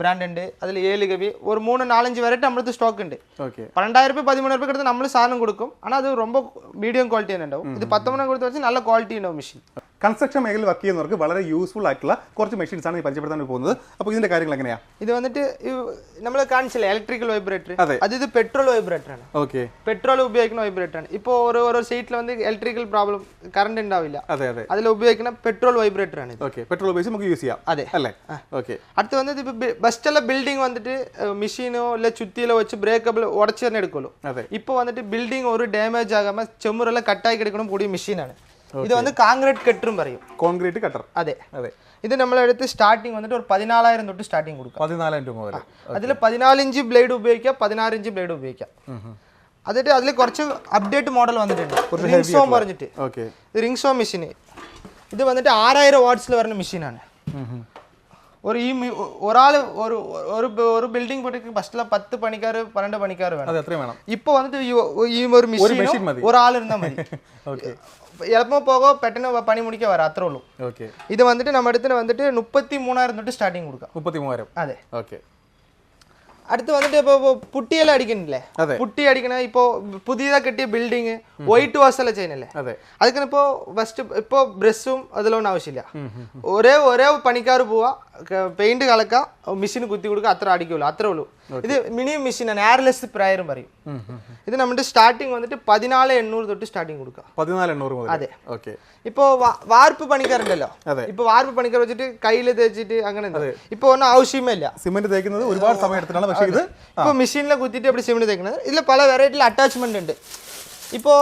ബ്രാൻഡ് ഉണ്ട്. അതിൽ 7 കെവി ഒരു 3-4 വെറൈറ്റി നമ്മുടെ അടുത്ത് സ്റ്റോക്ക് ഉണ്ട്. 12,000 രൂപ 13,000 രൂപ എടുത്ത് നമ്മൾ സാധനം കൊടുക്കും. ஆனால் அது ரொம்ப മീഡിയം ക്വാളിറ്റി തന്നെ ഉണ്ടാവും. ഇത് 19 കൊടുത്ത് വെച്ചാൽ നല്ല ക്വാളിറ്റി ഉണ്ടാവും മെഷീൻ. കൺസ്ട്രക്ഷൻ മേഖലയിൽ വർക്ക് ചെയ്യുന്നവർക്ക് വളരെ യൂസ്ഫുൾ ആയിട്ടുള്ള കുറച്ച് മെഷീൻസ് ആണ് പരിചയപ്പെടുത്താൻ പോകുന്നത്. അപ്പോൾ ഇതിന്റെ കാര്യങ്ങൾ എങ്ങനെയാണ്? ഇത് വന്നിട്ട് നമ്മൾ കാണിച്ചില്ലേ ഇലക്ട്രിക്കൽ വൈബ്രേറ്റർ, അത് ഇത് പെട്രോൾ വൈബ്രേറ്റർ ആണ്. ഓക്കെ, പെട്രോൾ ഉപയോഗിക്കുന്ന വൈബ്രേറ്റർ ആണ്. ഇപ്പോൾ ഓരോ സൈറ്റിൽ വന്ന് ഇലക്ട്രിക്കൽ പ്രോബ്ലം കറണ്ട് ഉണ്ടാവില്ല, അതിൽ ഉപയോഗിക്കുന്ന പെട്രോൾ വൈബ്രേറ്റർ ആണ്. ഓക്കെ, പെട്രോൾ ഉപയോഗിച്ച് നമുക്ക് യൂസ് ചെയ്യാം. അതെ അല്ലേ? ഓക്കെ. അടുത്ത് വന്നിട്ട് ഇപ്പോൾ ബെസ്റ്റുള്ള ബിൽഡിംഗ് വന്നിട്ട് മെഷീനോ അല്ലെ ചുറ്റിയിലോ വെച്ച് ബ്രേക്കബിൾ ഉടച്ച് തന്നെ എടുക്കുള്ളൂ. ഇപ്പോൾ വന്നിട്ട് ബിൽഡിംഗ് ഒരു ഡാമേജ് ആകുമ്പോൾ ചെമ്മുറെല്ലാം കട്ടായി കിടക്കണം കൂടിയ മെഷീനാണ്. ഇത് വന്ന് കോൺക്രീറ്റ് കട്ടറും പറയും. Concrete cutter. അതെ അതെ. ഇത് നമ്മളെടുത്ത് സ്റ്റാർട്ടിങ് വന്നിട്ട് ഒരു 14,000 തൊട്ട് സ്റ്റാർട്ടിങ് കൊടുക്കാം. 14,000 രൂപ മുതൽ. അതിൽ 14 ഇഞ്ച് ബ്ലേഡ് ഉപയോഗിക്കാം, 16 ഇഞ്ച് ബ്ലേഡ് ഉപയോഗിക്കാം. അതിട്ട് അതിൽ കുറച്ച് അപ്ഡേറ്റ് മോഡൽ വന്നിട്ടുണ്ട്. റിംഗ്സോ പറഞ്ഞിട്ട് റിംഗ്സോ മെഷീൻ. ഇത് വന്നിട്ട് 6000 വാട്ട്സിൽ വരുന്ന മെഷീനാണ്. ഒരാൾ ഒരു ബിൽഡിംഗ് പോയിട്ട് ഫസ്റ്റിലെ 10 പണിക്കാർ 12 പണിക്കാർ വേണം. ഇപ്പൊ വന്നിട്ട് ഈ ഒരു മെഷീൻ ഒരാളിരുന്നാൽ മതി. എളുപ്പം പോകോ പെട്ടെന്ന് പണി മുടിക്കാൻ വരാം, അത്രേ ഉള്ളൂ. ഇത് വന്നിട്ട് നമ്മുടെ അടുത്ത് വന്നിട്ട് 33,000 തൊട്ട് സ്റ്റാർട്ടിങ് കൊടുക്കാം. 33,000. അതെ. അടുത്ത് വന്നിട്ട് ഇപ്പൊ പുട്ടിയെല്ലാം അടിക്കുന്നില്ലേ, പുട്ടി അടിക്കണ ഇപ്പൊ പുതിയതാ കെട്ടിയ ബിൽഡിങ് വൈറ്റ് വാഷ് എല്ലാം ചെയ്യുന്നില്ലേ, അതിന് ഇപ്പോ ഫസ്റ്റ് ഇപ്പൊ ബ്രഷും അതിലൊന്നും ആവശ്യമില്ല. ഒരേ പണിക്കാർ പോവാ, പെയിന്റ് കളക്ക, മെഷീൻ കുത്തി കൊടുക്കുക, അത്ര അടിക്കുള്ളൂ, അത്രേ ഉള്ളൂ. ഇത് മിനിമം മെഷീനാണ്, എയർലെസ് പ്രയറും പറയും. ഇത് നമ്മുടെ സ്റ്റാർട്ടിങ് വന്നിട്ട് 14,800 തൊട്ട് സ്റ്റാർട്ടിങ് കൊടുക്കാം. 14,800. അതെ. ഇപ്പൊ വാർപ്പ് പണിക്കാരുണ്ടല്ലോ, ഇപ്പൊ വാർപ്പ് പണിക്കാർ വെച്ചിട്ട് കയ്യിൽ തേച്ചിട്ട് അങ്ങനെ ഇപ്പൊ ഒന്നും ആവശ്യമേ ഇല്ല. സിമെന്റ് തേക്കുന്നത് ഒരുപാട് സമയം എടുത്തിട്ടാണ്. പക്ഷേ ഇത് ഇപ്പൊ മെഷീനിലെ കുത്തിയിട്ട് എവിടെ സിമെന്റ് തേക്കുന്നത്. ഇതിൽ പല വെറൈറ്റിയിൽ അറ്റാച്ച്മെന്റ് ഉണ്ട്. ഇപ്പോ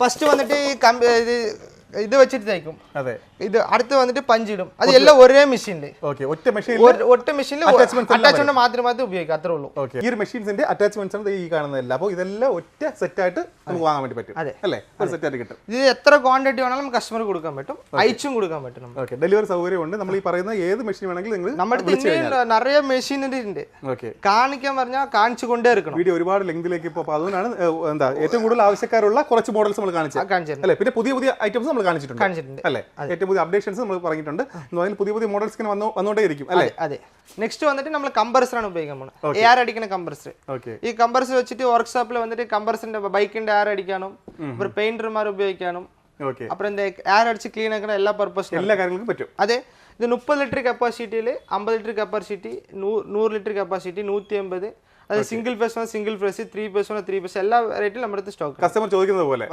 ഫസ്റ്റ് വന്നിട്ട് ഇത് വെച്ചിട്ട് തേക്കും. ഇത് അടുത്ത് വന്നിട്ട് പഞ്ചിടും. അത് എല്ലാം ഒരേ മെഷീനില്, ഒറ്റ മെഷീനിൽ അറ്റാച്ച്മെന്റ് മാത്രമേ ഉപയോഗിക്കാം, അത്രേ ഉള്ളൂ. ഈ ഒരു മെഷീൻസിന്റെ അറ്റാച്ച്മെന്റ്സ് ആണ് ഈ കാണുന്നതല്ല. അപ്പോൾ ഇതെല്ലാം ഒറ്റ സെറ്റ് ആയിട്ട് നമുക്ക് വാങ്ങാൻ വേണ്ടി പറ്റും. അല്ലേ? ഒരു സെറ്റ് ആയിട്ട് കിട്ടും. ഇത് എത്ര ക്വാണ്ടിറ്റി വേണമെങ്കിലും കസ്റ്റമർ കൊടുക്കാൻ പറ്റും, അയച്ചും കൊടുക്കാൻ പറ്റും. ഡെലിവറി സൗകര്യമുണ്ട്. നമ്മൾ ഈ പറയുന്ന ഏത് മെഷീൻ വേണമെങ്കിലും നിങ്ങൾ നമ്മുടെ നിറയെ മെഷീനിന്റെ ഉണ്ട്. കാണിക്കാൻ പറഞ്ഞാൽ കാണിച്ചു കൊണ്ടേ ഇരിക്കണം. വീഡിയോ ഒരുപാട് ലെങ്തിലേക്ക് ഇപ്പോൾ അതുകൊണ്ടാണ് എന്താ ഏറ്റവും കൂടുതൽ ആവശ്യക്കാരുള്ള കുറച്ച് മോഡൽസ് നമ്മൾ കാണിച്ചു. അല്ലേ? പിന്നെ പുതിയ ഐറ്റംസ് നമ്മൾ കാണിച്ചിട്ടുണ്ട്. അല്ലേ? ഏറ്റവും പുതിയ അപ്ഡേഷൻസ് നമ്മൾ പറഞ്ഞിട്ടുണ്ട്. പുതിയ മോഡൽസ് വന്നുകൊണ്ടേ ഇരിക്കും. അല്ലേ? അതെ. നെക്സ്റ്റ് വന്നിട്ട് നമ്മൾ കംപ്രസർ ആണ് ഉപയോഗിക്കാൻ പോകുന്നത്. എയർ അടിക്കുന്ന കംപ്രസർ. ഈ കംപ്രസർ വെച്ചിട്ട് വർക്ക്ഷോപ്പിൽ വന്നിട്ട് കംപ്രസറിന്റെ ബൈക്കിന്റെ എയർ അടിക്കാനും പെയിന്റർമാർ ഉപയോഗിക്കാനും അപ്പുറം എന്താ എയർ അടിച്ച് ക്ലീൻ ആക്കുന്ന എല്ലാ പർപ്പസിനും എല്ലാ കാര്യങ്ങൾക്കും പറ്റും. അതെ. ഇത് 30 ലിറ്റർ കപ്പാസിറ്റിയിൽ 50 ലിറ്റർ കപ്പാസിറ്റി, 100 ലിറ്റർ കപ്പാസിറ്റി, 150. അത് സിംഗിൾ ഫേസ്, 3 ഫേസ് എല്ലാ വെറൈറ്റിയും നമ്മുടെ അടുത്ത് സ്റ്റോക്ക്. കസ്റ്റമർ ചോദിക്കുന്നത് പോലെ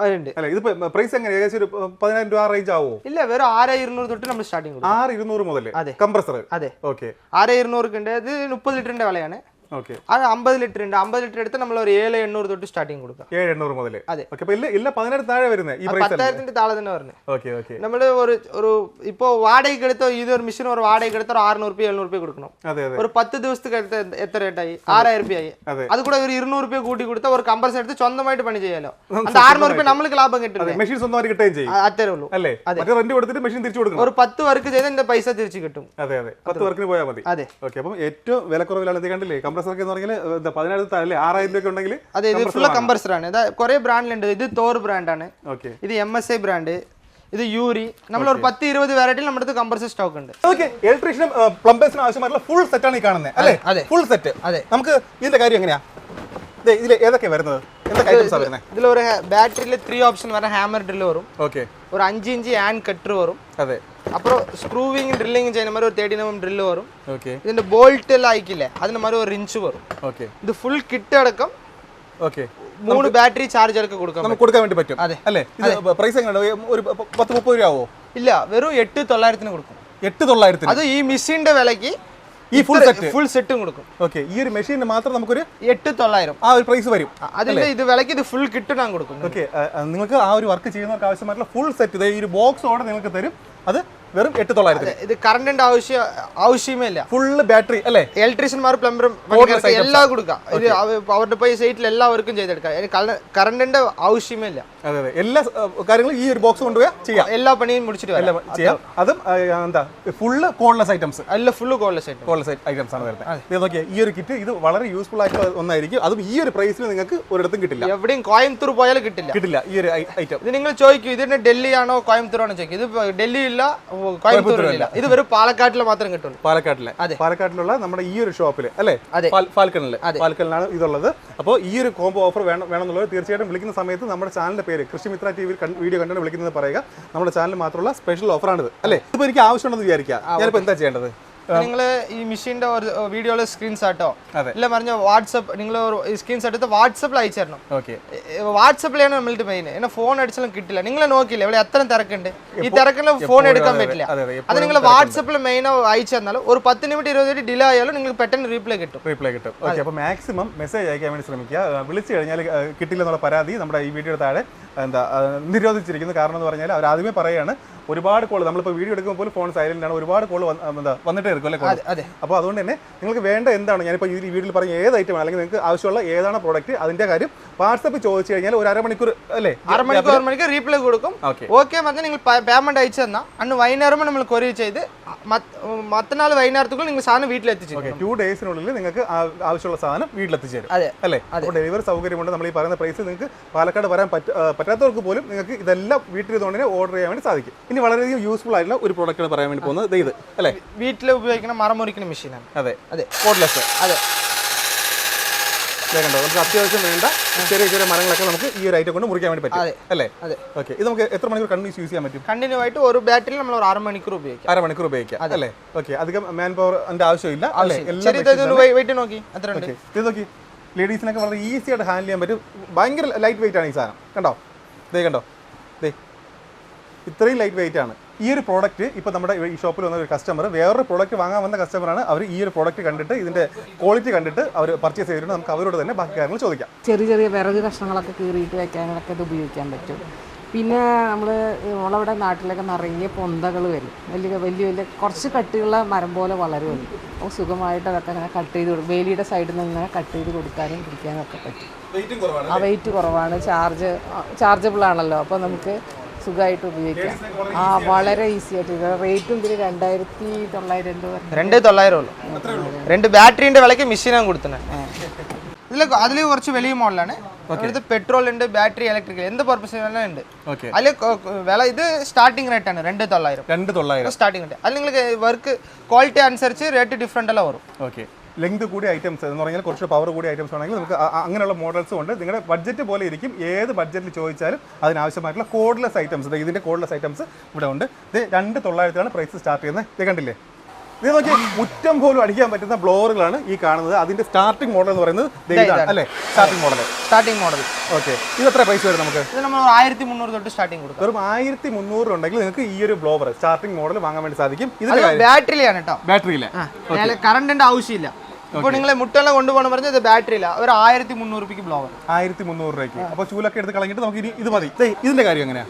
ഇത് പ്രൈസ് എങ്ങനെ? ഏകദേശം ഒരു 10,000 രൂപ റേഞ്ച് ആവോ? ഇല്ല, വെറും 6,200 തൊട്ട് നമ്മൾ സ്റ്റാർട്ടിംഗ് കൊടുക്കും. 6,200 മുതൽ കംപ്രസർ. അതെ. ഓക്കെ. 6,200 ഉണ്ട്. അത് 30 ലിറ്ററിന്റെ വിലയാണ്. അത് 50 ലിറ്റർ ഉണ്ട്. 50 ലിറ്റർ എടുത്ത് നമ്മൾ ഒരു 7,800 തൊട്ട് സ്റ്റാർട്ടിംഗ് കൊടുക്കാം. 7,800 മുതൽ. അതെ. ഇല്ല 10,000 താഴെ വരുന്നത്. ഈ 10,000 താഴെ തന്നെ വരുന്നത്. നമ്മള് ഒരു ഇപ്പൊ വാടകയ്ക്ക് എടുത്തോ, ഇതൊരു മെഷീൻ ഒരു വാടകയ്ക്ക് എടുത്തോ 600 രൂപ 700 രൂപ കൊടുക്കണം. ഒരു 10 ദിവസത്തേക്ക് എടുത്ത് എത്ര റേറ്റായി? 6,000 രൂപ ആയി. അത് കൂടെ ഒരു 200 രൂപ കൂട്ടി കൊടുത്താൽ ഒരു കംപ്രസർ എടുത്ത് സ്വന്തമായിട്ട് പണി ചെയ്യാലോ. അത് 600 രൂപ നമ്മൾക്ക് ലാഭം കിട്ടും. മെഷീൻ സ്വന്തമായിട്ട് കിട്ടുകയും ചെയ്യും. അത്രേ ഉള്ളൂ. റെന്റ് കൊടുത്തിട്ട് മെഷീൻ തിരിച്ചു കൊടുക്കണം. ഒരു 10 വർക്ക് ചെയ്ത് എന്റെ പൈസ തിരിച്ചു കിട്ടും. 10 വർക്കിന് പോയാൽ മതി. അതെ. ഓക്കെ. അപ്പം ഏറ്റവും വിലക്കുറവിലാണ് ഇത്. കണ്ടില്ലേ? കംപ്രസർ എന്ന് പറഞ്ഞാൽ 10,000 6,000 രൂപ ഉണ്ടെങ്കിൽ. അതെ. ഇത് ഫുൾ കംപ്രസർ ആണ്. കുറെ ബ്രാൻഡിലുണ്ട്. ഇത് തോർ ബ്രാൻഡാണ്. ഇത് MSI ബ്രാൻഡ്. ഇത് യൂറി. നമ്മൾ ഒരു 10-20 വെറൈറ്റിയിൽ നമ്മുടെ അടുത്ത് കംപ്രസർ സ്റ്റോക്ക് ഉണ്ട്. ഇലക്ട്രീഷ്യനും പ്ലംബേഴ്സിനും ആവശ്യമായിട്ടുള്ള ഫുൾ സെറ്റ് ആണ് ഈ കാണുന്നത്. അല്ലേ? Full set. അതെ. നമുക്ക് ഇതിന്റെ കാര്യം എങ്ങനെയാ? ഇതിൽ ഏതൊക്കെ വരുന്നത്? എന്തൊക്കെ ഐറ്റംസാ വരുന്നത്? ഇതിലൊരു ബാറ്ററിയിൽ 3 ഓപ്ഷൻ വരെ ഹാമർ ഡ്രിൽ വരും. ഓക്കെ. ഒരു 5 ഇഞ്ച് ഹാൻഡ് കട്ടർ വരും. അതെ. அப்புறம் ஸ்க்ரூவிங் ட்ரில்லிங் செய்யற மாதிரி ஒரு 30 mm ட்ரில் வரும். ஓகே. ഇതിന്റെ ബോൾട്ട് എല്ലാം ആയിക്കില്ലേ, അതിന്റെ மாதிரி ഒരു റിഞ്ച് വരും. ഓക്കെ. ഇത് ഫുൾ കിറ്റ് അടക്കം. ഓക്കെ. 3 ബാറ്ററി ചാർജ് ഒക്കെ കൊടുക്കാൻ വേണ്ടി പറ്റും. അല്ലേ? ഇത് പ്രൈസ് എങ്ങനെയാണ്? ഒരു 10-30 രൂപ ആവോ? ഇല്ല, വെറും 8,900 കൊടുക്കും. 8,900. അത് ഈ മെഷീന്റെ വിലക്ക് ഈ ഫുൾ സെറ്റും കൊടുക്കും. ഓക്കെ. ഈ ഒരു മെഷീന് മാത്രം നമുക്കൊരു 8,900 ആ ഒരു പ്രൈസ് വരും. അതിന്റെ ഇത് വിലക്ക് ഇത് ഫുൾ കിറ്റ് ഞാൻ കൊടുക്കും. ഓക്കെ. നിങ്ങൾക്ക് ആ ഒരു വർക്ക് ചെയ്യുന്നവർക്ക് ആവശ്യമായിട്ടുള്ള ഫുൾ സെറ്റ് ഈ ഒരു ബോക്സോടെ നിങ്ങൾക്ക് തരും. അത് വെറും 8,900. ഇത് കറണ്ടിന്റെ ആവശ്യമേ ഇല്ല. ഫുള്ള് ബാറ്ററി അല്ലേ? ഇലക്ട്രീഷ്യന്മാർ പ്ലംബറും എല്ലാം കൊടുക്കാം. ഇത് അവരുടെ പോയി സൈറ്റിൽ എല്ലാവർക്കും ചെയ്തെടുക്കാം. കറണ്ടിന്റെ ആവശ്യമേ ഇല്ല. അതെ അതെ, എല്ലാ കാര്യങ്ങളും ഈ ഒരു ബോക്സ് കൊണ്ടുപോയാൽ ചെയ്യാം. എല്ലാ പണിയും മുടിച്ചിട്ട് ചെയ്യാം. അതും എന്താ ഫുള്ള് കോഡ്ലെസ് ഐറ്റംസ് അല്ല, ഫുള്ള് കോഡ്ലെസ് ഐറ്റംസ് ആണ് വരുന്നത്. ഇത് നോക്കിയാൽ ഈ ഒരു കിറ്റ് ഇത് വളരെ യൂസ്ഫുൾ ആയിട്ടുള്ള ഒന്നായിരിക്കും. അതും ഈ ഒരു പ്രൈസിൽ നിങ്ങൾക്ക് ഒരിടത്തും കിട്ടില്ല. എവിടെയും കോയമ്പത്തൂർ പോയാലും കിട്ടില്ല ഈ ഒരു ഐറ്റം. ഇത് നിങ്ങൾ ചോദിക്കും ഇതിന് ഡൽഹി ആണോ കോയമ്പത്തൂർ ആണോ ചോദിക്കും. ഇത് ഡൽഹി ഇല്ല, കോയമ്പത്തൂരില്ല. ഇത് വെറും പാലക്കാട്ടിൽ മാത്രം കിട്ടുള്ളൂ. പാലക്കാട്ടിലുള്ള നമ്മുടെ ഈ ഒരു ഷോപ്പിൽ അല്ലേ, ഫാൽക്കണിലാണ് ഇതുള്ളത്. അപ്പോൾ ഈ ഒരു കോംബോ ഓഫർ വേണമെന്നുള്ളത് തീർച്ചയായിട്ടും വിളിക്കുന്ന സമയത്ത് നമ്മുടെ ചാനലിന്റെ പേര് കൃഷിമിത്ര TV വീഡിയോ കണ്ടാണ് വിളിക്കുന്നത് പറയുക. നമ്മുടെ ചാനൽ മാത്രമുള്ള സ്പെഷ്യൽ ഓഫറാണിത് അല്ലേ. ഇപ്പോൾ എനിക്ക് ആവശ്യമുണ്ടെന്ന് വിചാരിക്കുക, ഞാനിപ്പോൾ എന്താ ചെയ്യേണ്ടത്? നിങ്ങൾ ഈ മെഷീന്റെ ഒരു വീഡിയോയിലെ സ്ക്രീൻഷോട്ടോ ഇല്ല പറഞ്ഞ വാട്സപ്പ് നിങ്ങൾ സ്ക്രീൻഷോട്ട് എടുത്ത് വാട്സപ്പിൽ അയച്ചു തരണം. വാട്സപ്പിലാണ് നമ്മളുടെ മെയിൻ. എന്നെ ഫോൺ അടിച്ചാലും കിട്ടില്ല. നിങ്ങൾ നോക്കില്ല ഇവിടെ എത്ര തിരക്കുണ്ട്. ഈ തിരക്കിന് ഫോൺ എടുക്കാൻ പറ്റില്ല. അത് നിങ്ങൾ വാട്സപ്പിൽ മെയിൻ അയച്ചു തന്നാൽ ഒരു 10 മിനിറ്റ് 20 മിനിറ്റ് ഡിലേ ആയാലും നിങ്ങൾക്ക് പെട്ടെന്ന് റീപ്ലൈ കിട്ടും. ഓക്കെ, അപ്പോൾ മാക്സിമം മെസ്സേജ് അയക്കാൻ വേണ്ടി ശ്രമിക്കുക. വിളിച്ചു കഴിഞ്ഞാൽ കിട്ടില്ലെന്നുള്ള പരാതി നമ്മുടെ ഈ വീഡിയോ താഴെ നിരോധിച്ചിരിക്കുന്നു. കാരണം എന്ന് പറഞ്ഞാൽ അവർ ആദ്യമേ പറയുകയാണ് ഒരുപാട് കോൾ നമ്മളിപ്പോൾ വീഡിയോ എടുക്കുമ്പോൾ പോലും ഫോൺ സൈലന്റ് ആണ്, ഒരുപാട് കോൾ വന്നിട്ടേ എടുക്കും അല്ലേ. അപ്പോൾ അതുകൊണ്ട് തന്നെ നിങ്ങൾക്ക് വേണ്ട എന്താണ്, ഞാനിപ്പോൾ ഈ വീഡിയോയിൽ പറഞ്ഞ ഏത് ഐറ്റം അല്ലെങ്കിൽ നിങ്ങൾക്ക് ആവശ്യമുള്ള ഏതാണ് പ്രോഡക്റ്റ് അതിന്റെ കാര്യം വാട്സാപ്പിൽ ചോദിച്ചു കഴിഞ്ഞാൽ ഒരു അരമണിക്കൂർ അല്ലേ, അരമണിക്കൂർ റീപ്ലൈ കൊടുക്കും. ഓക്കെ പറഞ്ഞാൽ നിങ്ങൾ പേയ്മെന്റ് അയച്ചു തന്നാൽ അന്ന് വൈകുന്നേരം നമ്മൾ കൊറിയർ ചെയ്ത് മറ്റന്നാൾ വൈകുന്നേരത്തുകൾ നിങ്ങൾ സാധനം വീട്ടിലെത്തിച്ചു. 2 ഡേയ്സിനുള്ളിൽ നിങ്ങൾക്ക് ആവശ്യമുള്ള സാധനം വീട്ടിലെത്തിച്ചേരും അല്ലേ. അപ്പോൾ ഡെലിവറി സൗകര്യമുണ്ട്. നമ്മൾ ഈ പറയുന്ന പ്രൈസിൽ നിങ്ങൾക്ക് പാലക്കാട് വരാൻ പറ്റാത്തവർക്ക് പോലും നിങ്ങൾക്ക് ഇതെല്ലാം വീട്ടിൽ ഇതുകൊണ്ട് ഓർഡർ ചെയ്യാൻ വേണ്ടി സാധിക്കും. ഇനി വളരെയധികം യൂസ്ഫുൾ ആയിട്ടുള്ള ഒരു പ്രോഡക്റ്റ് പറയാൻ വേണ്ടി പോകുന്നത് ഇത് അല്ലേ, വീട്ടിൽ ഉപയോഗിക്കുന്ന മരം മുറിക്കുന്ന മെഷീനാണ്. അതെ കോഡ്ലെസ്. കണ്ടോ, നമുക്ക് അത്യാവശ്യം വേണ്ട ചെറിയ ചെറിയ മരങ്ങളൊക്കെ നമുക്ക് ഈ ഒരു ഐറ്റം കൊണ്ട് മുറിക്കാൻ വേണ്ടി പറ്റും അല്ലേ. ഓക്കെ, ഇത് നമുക്ക് എത്ര മണിക്കൂർ കണ്ടിന്യൂസ് യൂസ് ചെയ്യാൻ പറ്റും? കണ്ടിന്യൂ ആയിട്ട് ഒരു ബാറ്ററിയിൽ നമ്മൾ ഒരു അരമണിക്കൂർ ഉപയോഗിക്കാം അല്ലേ. ഓക്കെ, അധികം മാൻ പവറിന്റെ ആവശ്യമില്ല അല്ലേ. വെയിറ്റ് നോക്കി എത്ര ഉണ്ട്. ഇത് നോക്കി, ലേഡീസിനൊക്കെ വളരെ ഈസി ആയിട്ട് ഹാൻഡിൽ ചെയ്യാൻ പറ്റും. ഭയങ്കര ലൈറ്റ് വെയിറ്റ് ആണ് ഈ സാധനം. കണ്ടോ, ഇത്രയും ലൈറ്റ് വെയിറ്റ് ആണ് ഈ ഒരു പ്രോഡക്റ്റ്. ഇപ്പോൾ നമ്മുടെ ഈ ഷോപ്പിൽ വന്ന ഒരു കസ്റ്റമർ വേറൊരു പ്രോഡക്റ്റ് വാങ്ങാൻ വന്ന കസ്റ്റമറാണ്. അവർ ഈ ഒരു പ്രോഡക്റ്റ് കണ്ടിട്ട് ഇതിന്റെ ക്വാളിറ്റി കണ്ടിട്ട് അവർ പർച്ചേസ് ചെയ്തിട്ടുണ്ട്. നമുക്ക് അവരോട് തന്നെ ബാക്കി കാര്യങ്ങൾ ചോദിക്കാം. ചെറിയ വിറക് കഷ്ണങ്ങളൊക്കെ കീറിയിട്ട് വെക്കാനൊക്കെ ഇത് ഉപയോഗിക്കാൻ പറ്റും. പിന്നെ നമ്മളവിടെ നാട്ടിലൊക്കെ നിറയെ പൊന്തകൾ വരും, വലിയ കുറച്ച് കട്ടിയുള്ള മരം പോലെ വളരുമല്ലോ. അപ്പോൾ സുഖമായിട്ട് അതൊക്കെ അങ്ങനെ കട്ട് ചെയ്ത് കൊടുക്കും. വേലിയുടെ സൈഡിൽ നിന്ന് ഇങ്ങനെ കട്ട് ചെയ്ത് കൊടുക്കാനും പിടിക്കാനും ഒക്കെ പറ്റും. വെയിറ്റ് കുറവാണ്, ചാർജബിൾ ആണല്ലോ. അപ്പോൾ നമുക്ക് സുഖമായിട്ട് ഉപയോഗിക്കാം. വളരെ ഈസി ആയിട്ട്. റേറ്റും ഇതിന് 2,900 രൂപ. 2,900 ഉള്ളൂ. 2 ബാറ്ററിന്റെ വിലക്ക് മെഷീനാണ് കൊടുത്തത്. അതിൽ കുറച്ച് വലിയ മോഡലാണ്. പെട്രോൾ ഉണ്ട്, ബാറ്ററി, ഇലക്ട്രിക്കൽ എന്ത് പർപ്പസ് ഉണ്ട്. അതിൽ വില ഇത് സ്റ്റാർട്ടിംഗ് റേറ്റ് ആണ് 2,900 സ്റ്റാർട്ടിംഗ് റേറ്റ്. അതിൽ നിങ്ങൾക്ക് വർക്ക് ക്വാളിറ്റി അനുസരിച്ച് റേറ്റ് ഡിഫറെന്റ് എല്ലാം വരും. ഓക്കെ, ലെങ്ത് കൂടിയ ഐറ്റംസ് എന്ന് പറഞ്ഞാൽ കുറച്ച് പവർ കൂടിയ ഐറ്റംസ് ആണെങ്കിൽ നമുക്ക് അങ്ങനെയുള്ള മോഡൽസും ഉണ്ട്. നിങ്ങളുടെ ബഡ്ജറ്റ് പോലെ ഇരിക്കും. ഏത് ബഡ്ജറ്റിൽ ചോദിച്ചാലും അതിനാവശ്യമായിട്ടുള്ള കോഡ്ലെസ് ഐറ്റംസ്, ഇതിന്റെ കോഡ്ലെസ് ഐറ്റംസ് ഇവിടെ ഉണ്ട്. ഇത് 2,900 പ്രൈസ് സ്റ്റാർട്ട് ചെയ്യുന്നത്. ഇത് കണ്ടില്ലേ, ഇത് നോക്കി മുറ്റം പോലും അടിക്കാൻ പറ്റുന്ന ബ്ലോറുകളാണ് ഈ കാണുന്നത്. അതിന്റെ സ്റ്റാർട്ടിംഗ് മോഡൽ എന്ന് പറയുന്നത് അല്ലേ, സ്റ്റാർട്ടിംഗ് മോഡൽ. ഓക്കെ, ഇത് എത്ര പ്രൈസ് വരും നമുക്ക്? ഇത് നമ്മൾ 1,300 തൊട്ട് സ്റ്റാർട്ടിംഗ് കൊടുക്കും. വെറും 1,300 ഉണ്ടെങ്കിൽ നിങ്ങൾക്ക് ഈ ഒരു ബ്ലോവർ സ്റ്റാർട്ടിംഗ് മോഡൽ വാങ്ങാൻ വേണ്ടി സാധിക്കും. ഇത് ബാറ്ററിയിലാണ് കേട്ടോ, ബാറ്ററിയില്ല, കറണ്ടിന്റെ ആവശ്യമില്ല. ഇപ്പോൾ നിങ്ങൾ മുട്ടെല്ലാം കൊണ്ടുപോകണം പറഞ്ഞത് ബാറ്ററിയില്ല. ഒരു 1,300 രൂപയ്ക്ക് ബ്ലോവർ, 1,300 രൂപയ്ക്ക്. അപ്പോൾ ചൂലൊക്കെ എടുത്ത് കളഞ്ഞിട്ട് നമുക്ക് ഇത് മതി. ഇതിന്റെ കാര്യം എങ്ങനെയാ?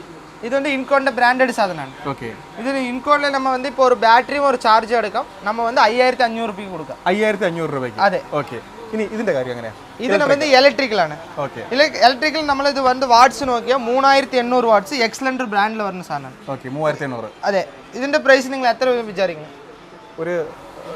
இது இன்கோண்ட பிராண்டட் சாதனம். ஓகே, இது இன்கோண்ட்ல நம்ம வந்து இப்போ ஒரு பேட்டரியும் ஒரு சார்ஜ் எடுക്കാം. நம்ம வந்து 5,500 രൂപയ്ക്ക് കൊടുക്കാം. 5,500 രൂപയ്ക്ക്. അതെ. ഓക്കെ, ഇനി ഇതിന്റെ കാര്യം എങ്ങനെയാ? ഇത് வந்து ഇലക്ട്രിക്കൽ ആണ്. ഓക്കെ, ഇലക്ട്രിക്കൽ നമ്മൾ ഇത് வந்து വാട്ട്സ് നോക്കിയാൽ 3,800 വാട്ട്സ് എക്സലന്റ് ബ്രാൻഡിൽ വരുന്ന സാധനമാണ്. ഓക്കെ, 3,800. അതെ, ഇതിന്റെ പ്രൈസ് നിങ്ങൾ എത്ര വിചാരിക്കുന്നു? ഒരു